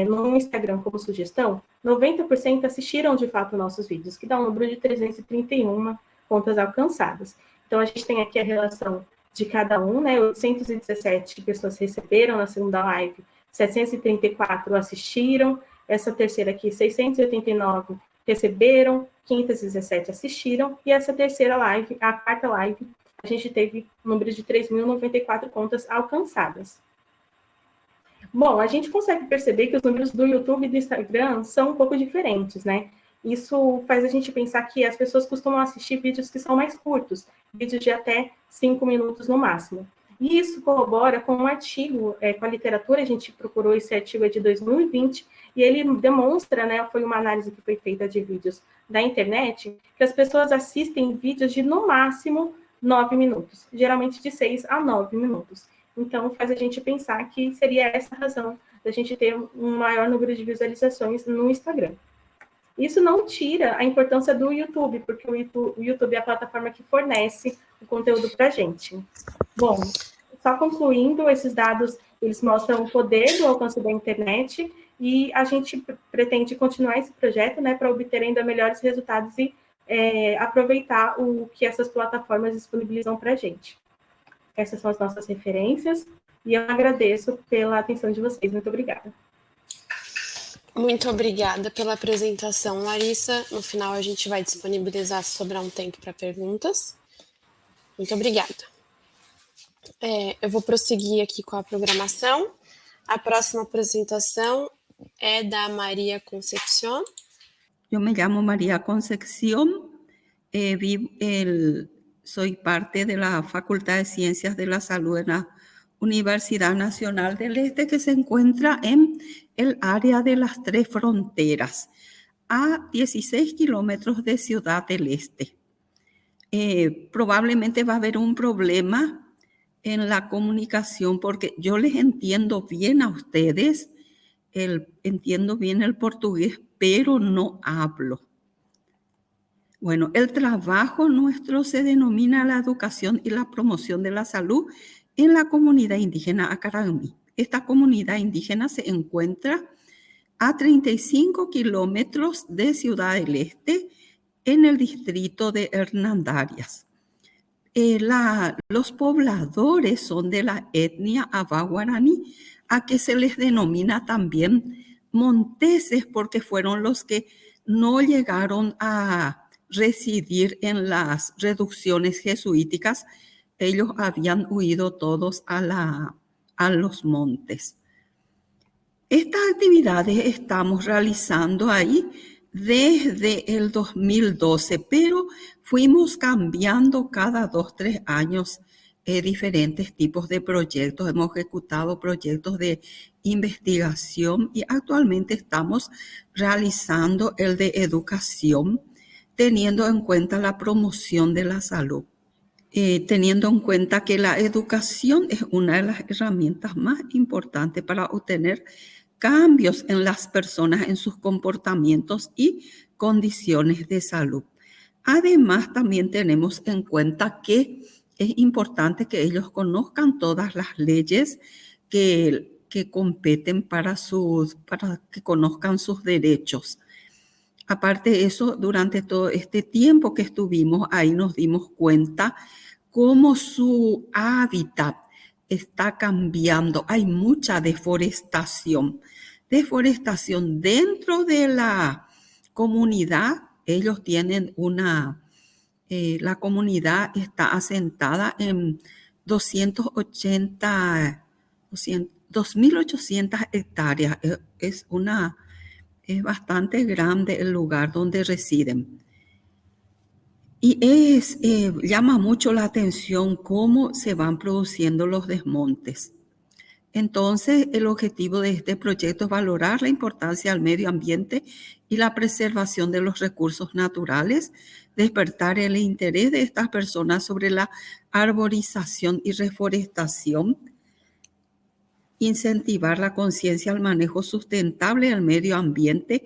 no Instagram como sugestão, 90% assistiram de fato nossos vídeos, que dá um número de 331 contas alcançadas. Então, a gente tem aqui a relação de cada um, né? 817 pessoas receberam na segunda live, 734 assistiram, essa terceira aqui, 689 receberam, 517 assistiram, e essa terceira live, a quarta live, a gente teve um número de 3.094 contas alcançadas. Bom, a gente consegue perceber que os números do YouTube e do Instagram são um pouco diferentes, né? Isso faz a gente pensar que as pessoas costumam assistir vídeos que são mais curtos, vídeos de até 5 minutos no máximo. E isso corrobora com um artigo com a literatura, a gente procurou esse artigo de 2020, e ele demonstra, né, foi uma análise que foi feita de vídeos da internet, que as pessoas assistem vídeos de, no máximo, 9 minutos, geralmente de 6 a 9 minutos. Então, faz a gente pensar que seria essa a razão da gente ter um maior número de visualizações no Instagram. Isso não tira a importância do YouTube, porque o YouTube é a plataforma que fornece o conteúdo para a gente. Bom, só concluindo, esses dados, eles mostram o poder do alcance da internet e a gente pretende continuar esse projeto, né, para obter ainda melhores resultados e aproveitar o que essas plataformas disponibilizam para a gente. Essas são as nossas referências e eu agradeço pela atenção de vocês. Muito obrigada. Muito obrigada pela apresentação, Larissa. No final, a gente vai disponibilizar, se sobrar um tempo para perguntas. Muito obrigada. Eu vou prosseguir aqui com a programação. A próxima apresentação é da María Concepción. Yo me llamo María Concepción, soy parte de la Facultad de Ciencias de la Salud en la Universidad Nacional del Este, que se encuentra en el área de las Tres Fronteras, a 16 kilómetros de Ciudad del Este. Probablemente va a haber un problema en la comunicación porque yo les entiendo bien a ustedes, entiendo bien el portugués, pero no hablo. Bueno, el trabajo nuestro se denomina la educación y la promoción de la salud en la comunidad indígena Acaragmi. Esta comunidad indígena se encuentra a 35 kilómetros de Ciudad del Este, en el distrito de Hernandarias. Los pobladores son de la etnia Aba-Guaraní, a que se les denomina también monteses, porque fueron los que no llegaron a residir en las reducciones jesuíticas. Ellos habían huido todos a los montes. Estas actividades estamos realizando ahí desde el 2012, pero fuimos cambiando cada 2-3 años diferentes tipos de proyectos. Hemos ejecutado proyectos de investigación y actualmente estamos realizando el de educación, teniendo en cuenta la promoción de la salud. Teniendo en cuenta que la educación es una de las herramientas más importantes para obtener cambios en las personas, en sus comportamientos y condiciones de salud. Además, también tenemos en cuenta que es importante que ellos conozcan todas las leyes que que competen para que conozcan sus derechos. Aparte de eso, durante todo este tiempo que estuvimos ahí nos dimos cuenta cómo su hábitat está cambiando. Hay mucha deforestación. Deforestación dentro de la comunidad. Ellos tienen la comunidad está asentada en 2.800 hectáreas. Es bastante grande el lugar donde residen. Y llama mucho la atención cómo se van produciendo los desmontes. Entonces, el objetivo de este proyecto es valorar la importancia del medio ambiente y la preservación de los recursos naturales, despertar el interés de estas personas sobre la arborización y reforestación, incentivar la conciencia al manejo sustentable del medio ambiente.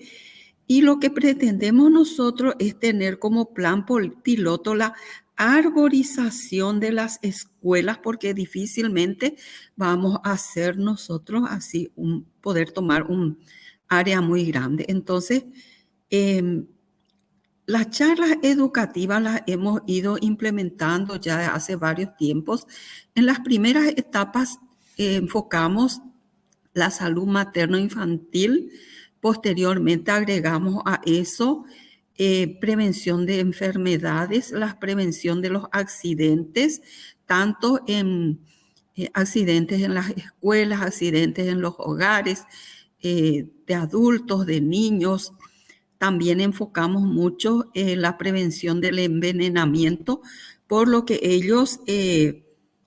Y lo que pretendemos nosotros es tener como plan piloto la arborización de las escuelas, porque difícilmente vamos a hacer nosotros así poder tomar un área muy grande. Entonces, las charlas educativas las hemos ido implementando ya hace varios tiempos. En las primeras etapas enfocamos la salud materno-infantil. Posteriormente agregamos a eso prevención de enfermedades, la prevención de los accidentes, tanto en accidentes en las escuelas, accidentes en los hogares, de adultos, de niños. También enfocamos mucho en la prevención del envenenamiento, por lo que ellos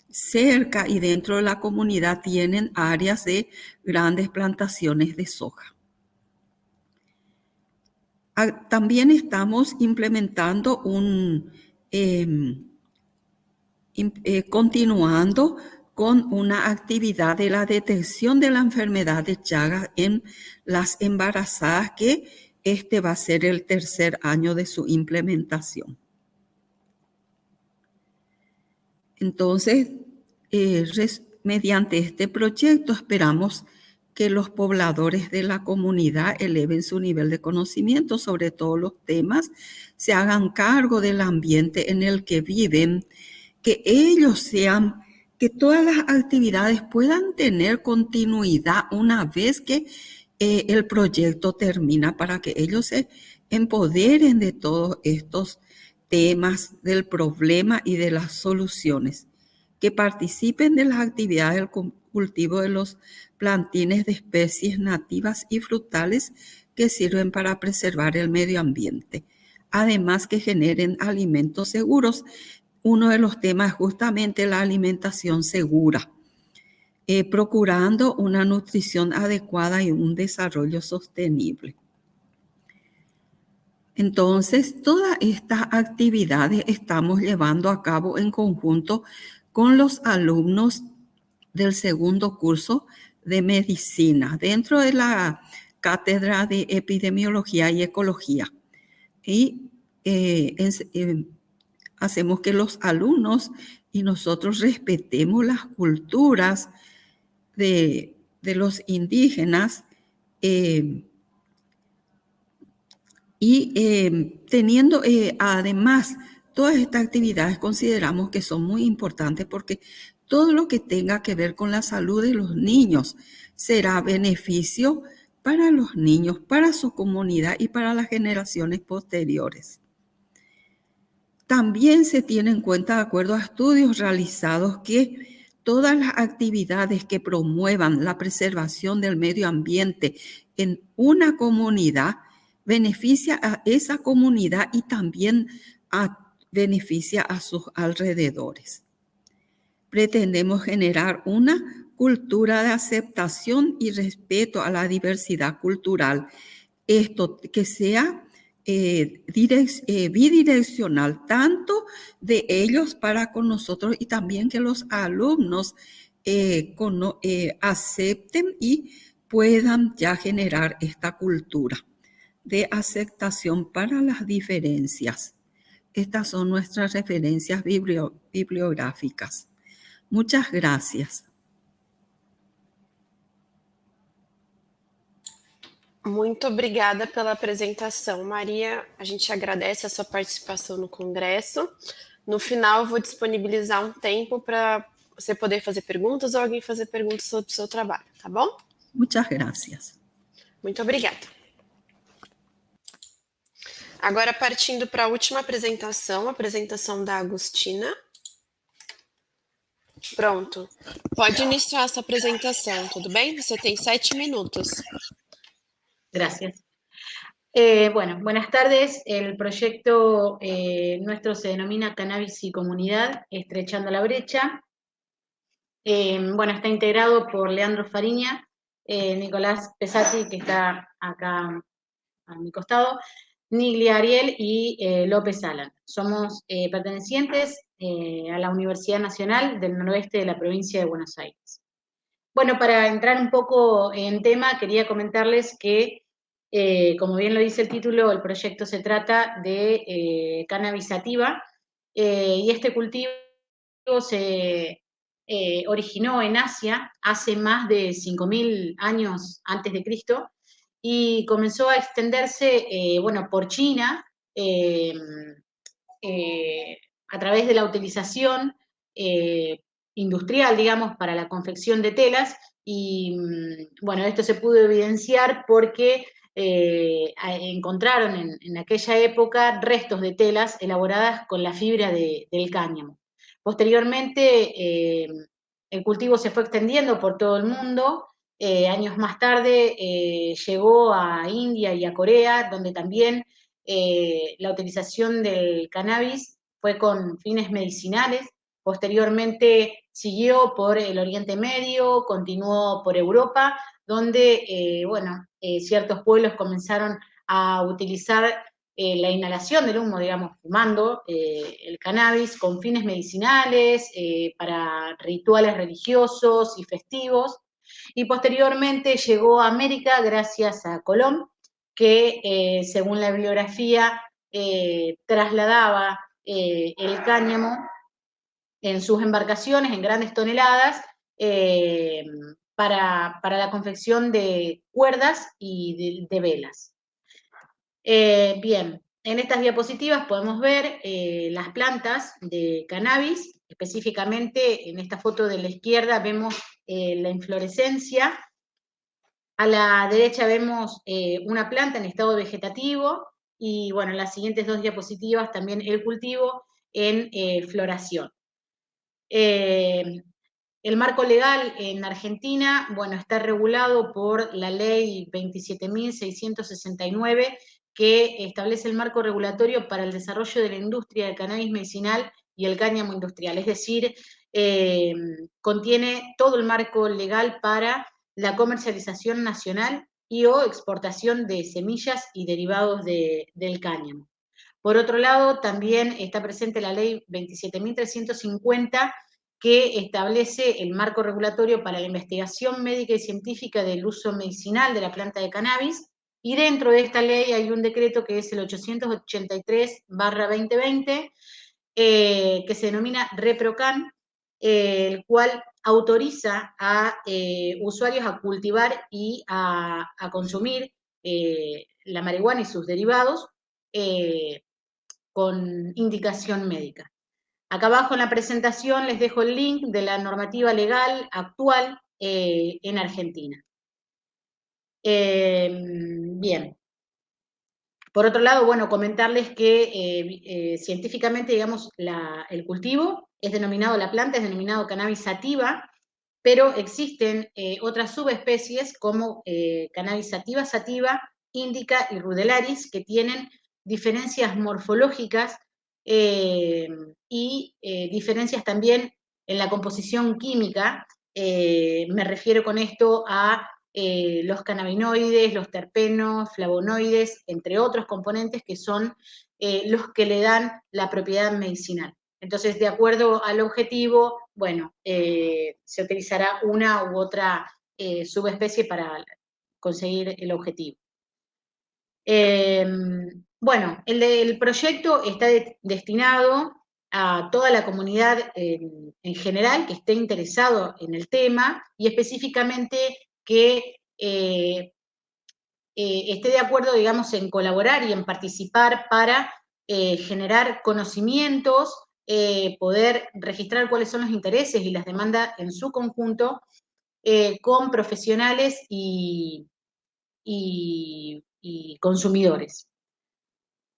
cerca y dentro de la comunidad tienen áreas de grandes plantaciones de soja. También estamos implementando continuando con una actividad de la detección de la enfermedad de Chagas en las embarazadas, que este va a ser el tercer año de su implementación. Entonces, mediante este proyecto esperamos que los pobladores de la comunidad eleven su nivel de conocimiento sobre todos los temas, se hagan cargo del ambiente en el que viven, que que todas las actividades puedan tener continuidad una vez que el proyecto termina, para que ellos se empoderen de todos estos temas, del problema y de las soluciones, que participen de las actividades del cultivo de los plantines de especies nativas y frutales que sirven para preservar el medio ambiente. Además, que generen alimentos seguros. Uno de los temas es justamente la alimentación segura, procurando una nutrición adecuada y un desarrollo sostenible. Entonces, todas estas actividades estamos llevando a cabo en conjunto con los alumnos del segundo curso de medicina dentro de la cátedra de epidemiología y ecología. Y hacemos que los alumnos y nosotros respetemos las culturas de los indígenas, teniendo además todas estas actividades consideramos que son muy importantes, porque todo lo que tenga que ver con la salud de los niños será beneficio para los niños, para su comunidad y para las generaciones posteriores. También se tiene en cuenta, de acuerdo a estudios realizados, que todas las actividades que promuevan la preservación del medio ambiente en una comunidad beneficia a esa comunidad y también beneficia a sus alrededores. Pretendemos generar una cultura de aceptación y respeto a la diversidad cultural. Esto que sea bidireccional, tanto de ellos para con nosotros, y también que los alumnos acepten y puedan ya generar esta cultura de aceptación para las diferencias. Estas son nuestras referencias bibliográficas. Muchas gracias. Muito obrigada pela apresentação, Maria. A gente agradece a sua participação no congresso. No final, eu vou disponibilizar um tempo para você poder fazer perguntas ou alguém fazer perguntas sobre o seu trabalho, tá bom? Muchas gracias. Muito obrigada. Agora, partindo para a última apresentação, a apresentação da Agustina. Pronto. Pode iniciar essa apresentação, tudo bem? Você tem 7 minutos. Gracias. Bueno, buenas tardes. El proyecto nuestro se denomina Cannabis y Comunidad, Estrechando la Brecha. Bueno, está integrado por Leandro Fariña, Nicolás Pesati, que está acá a mi costado, Niglia Ariel y López Alan. Somos pertenecientes a la Universidad Nacional del Noroeste de la provincia de Buenos Aires. Bueno, para entrar un poco en tema, quería comentarles que, como bien lo dice el título, el proyecto se trata de cannabis sativa, y este cultivo se originó en Asia hace más de 5.000 años antes de Cristo, y comenzó a extenderse, bueno, por China, a través de la utilización industrial, digamos, para la confección de telas, y bueno, esto se pudo evidenciar porque encontraron en aquella época restos de telas elaboradas con la fibra del cáñamo. Posteriormente, el cultivo se fue extendiendo por todo el mundo. Años más tarde llegó a India y a Corea, donde también la utilización del cannabis fue con fines medicinales. Posteriormente siguió por el Oriente Medio, continuó por Europa, donde bueno, ciertos pueblos comenzaron a utilizar la inhalación del humo, digamos, fumando el cannabis con fines medicinales, para rituales religiosos y festivos. Y posteriormente llegó a América gracias a Colón, que según la bibliografía trasladaba el cáñamo en sus embarcaciones en grandes toneladas para la confección de cuerdas y de velas. Bien, en estas diapositivas podemos ver las plantas de cannabis, específicamente en esta foto de la izquierda vemos la inflorescencia. A la derecha vemos una planta en estado vegetativo y, bueno, en las siguientes dos diapositivas también el cultivo en floración. El marco legal en Argentina, bueno, está regulado por la ley 27.669, que establece el marco regulatorio para el desarrollo de la industria del cannabis medicinal y el cáñamo industrial, es decir, contiene todo el marco legal para la comercialización nacional y o exportación de semillas y derivados del cáñamo. Por otro lado, también está presente la ley 27.350, que establece el marco regulatorio para la investigación médica y científica del uso medicinal de la planta de cannabis, y dentro de esta ley hay un decreto que es el 883/2020, que se denomina ReproCan, el cual autoriza a usuarios a cultivar y a consumir la marihuana y sus derivados con indicación médica. Acá abajo en la presentación les dejo el link de la normativa legal actual en Argentina. Bien. Por otro lado, bueno, comentarles que científicamente, digamos, el cultivo es denominado, la planta es denominado cannabis sativa, pero existen otras subespecies como cannabis sativa, indica y rudelaris, que tienen diferencias morfológicas y diferencias también en la composición química. Me refiero con esto a los cannabinoides, los terpenos, flavonoides, entre otros componentes que son los que le dan la propiedad medicinal. Entonces, de acuerdo al objetivo, bueno, se utilizará una u otra subespecie para conseguir el objetivo. Bueno, el proyecto está destinado a toda la comunidad en general que esté interesado en el tema, y específicamente que esté de acuerdo, digamos, en colaborar y en participar para generar conocimientos, poder registrar cuáles son los intereses y las demandas en su conjunto con profesionales y consumidores.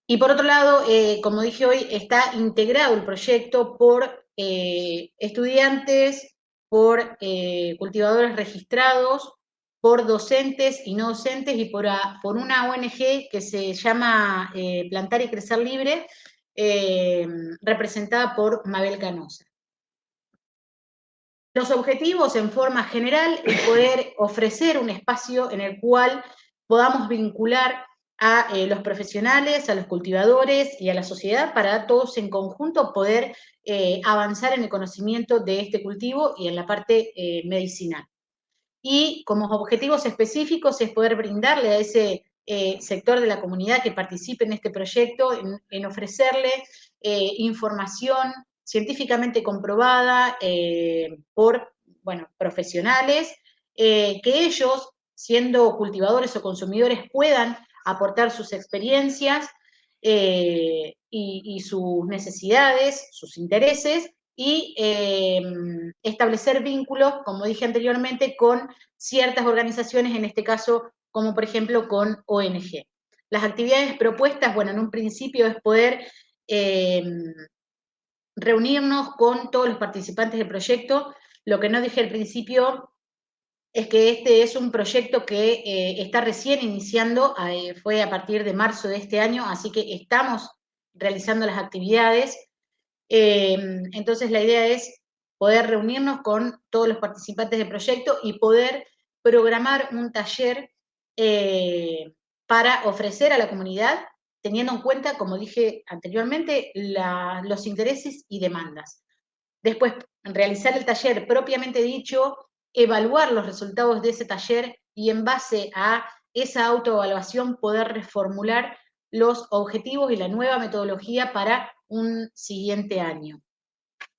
Y por otro lado, como dije hoy, está integrado el proyecto por estudiantes, por cultivadores registrados, por docentes y no docentes y por una ONG que se llama Plantar y Crecer Libre, representada por Mabel Canosa. Los objetivos en forma general es poder ofrecer un espacio en el cual podamos vincular a los profesionales, a los cultivadores y a la sociedad para todos en conjunto poder avanzar en el conocimiento de este cultivo y en la parte medicinal. Y como objetivos específicos es poder brindarle a ese sector de la comunidad que participe en este proyecto, en ofrecerle información científicamente comprobada por profesionales, que ellos, siendo cultivadores o consumidores, puedan aportar sus experiencias y sus necesidades, sus intereses, y establecer vínculos, como dije anteriormente, con ciertas organizaciones, en este caso, como por ejemplo con ONG. Las actividades propuestas, bueno, en un principio es poder reunirnos con todos los participantes del proyecto. Lo que no dije al principio es que este es un proyecto que está recién iniciando, fue a partir de marzo de este año, así que estamos realizando las actividades. Entonces la idea es poder reunirnos con todos los participantes del proyecto y poder programar un taller para ofrecer a la comunidad, teniendo en cuenta, como dije anteriormente, los intereses y demandas. Después, realizar el taller propiamente dicho, evaluar los resultados de ese taller y en base a esa autoevaluación poder reformular los objetivos y la nueva metodología para un siguiente año.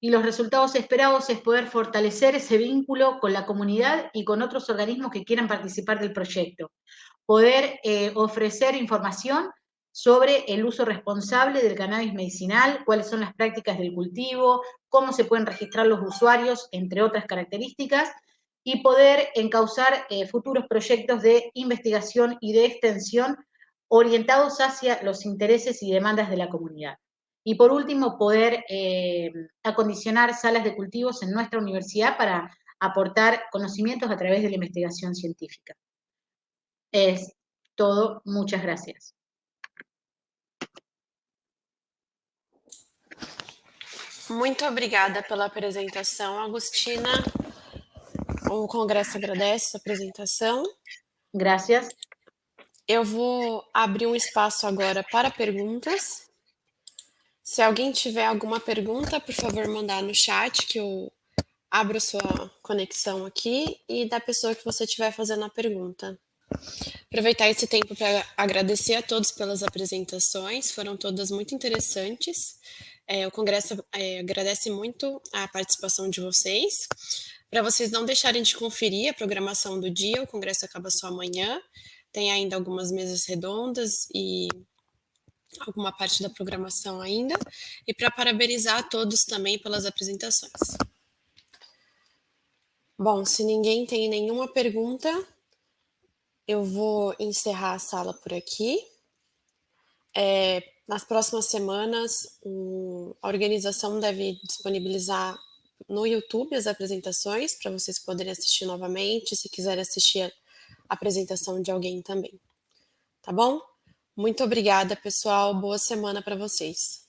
Y los resultados esperados es poder fortalecer ese vínculo con la comunidad y con otros organismos que quieran participar del proyecto. Poder ofrecer información sobre el uso responsable del cannabis medicinal, cuáles son las prácticas del cultivo, cómo se pueden registrar los usuarios, entre otras características, y poder encauzar futuros proyectos de investigación y de extensión orientados hacia los intereses y demandas de la comunidad. Y por último, poder acondicionar salas de cultivos en nuestra universidad para aportar conocimientos a través de la investigación científica. Es todo. Muchas gracias. Muito obrigada pela apresentação, Agostina. O Congresso agradece a apresentação. Gracias. Eu vou abrir um espaço agora para perguntas. Se alguém tiver alguma pergunta, por favor, mandar no chat, que eu abro sua conexão aqui, e da pessoa que você estiver fazendo a pergunta. Aproveitar esse tempo para agradecer a todos pelas apresentações, foram todas muito interessantes. O Congresso agradece muito a participação de vocês. Para vocês não deixarem de conferir a programação do dia, o Congresso acaba só amanhã. Tem ainda algumas mesas redondas e alguma parte da programação ainda. E para parabenizar a todos também pelas apresentações. Bom, se ninguém tem nenhuma pergunta, eu vou encerrar a sala por aqui. Nas próximas semanas, a organização deve disponibilizar no YouTube as apresentações para vocês poderem assistir novamente, se quiserem assistir a apresentação de alguém também. Tá bom? Muito obrigada, pessoal. Boa semana para vocês.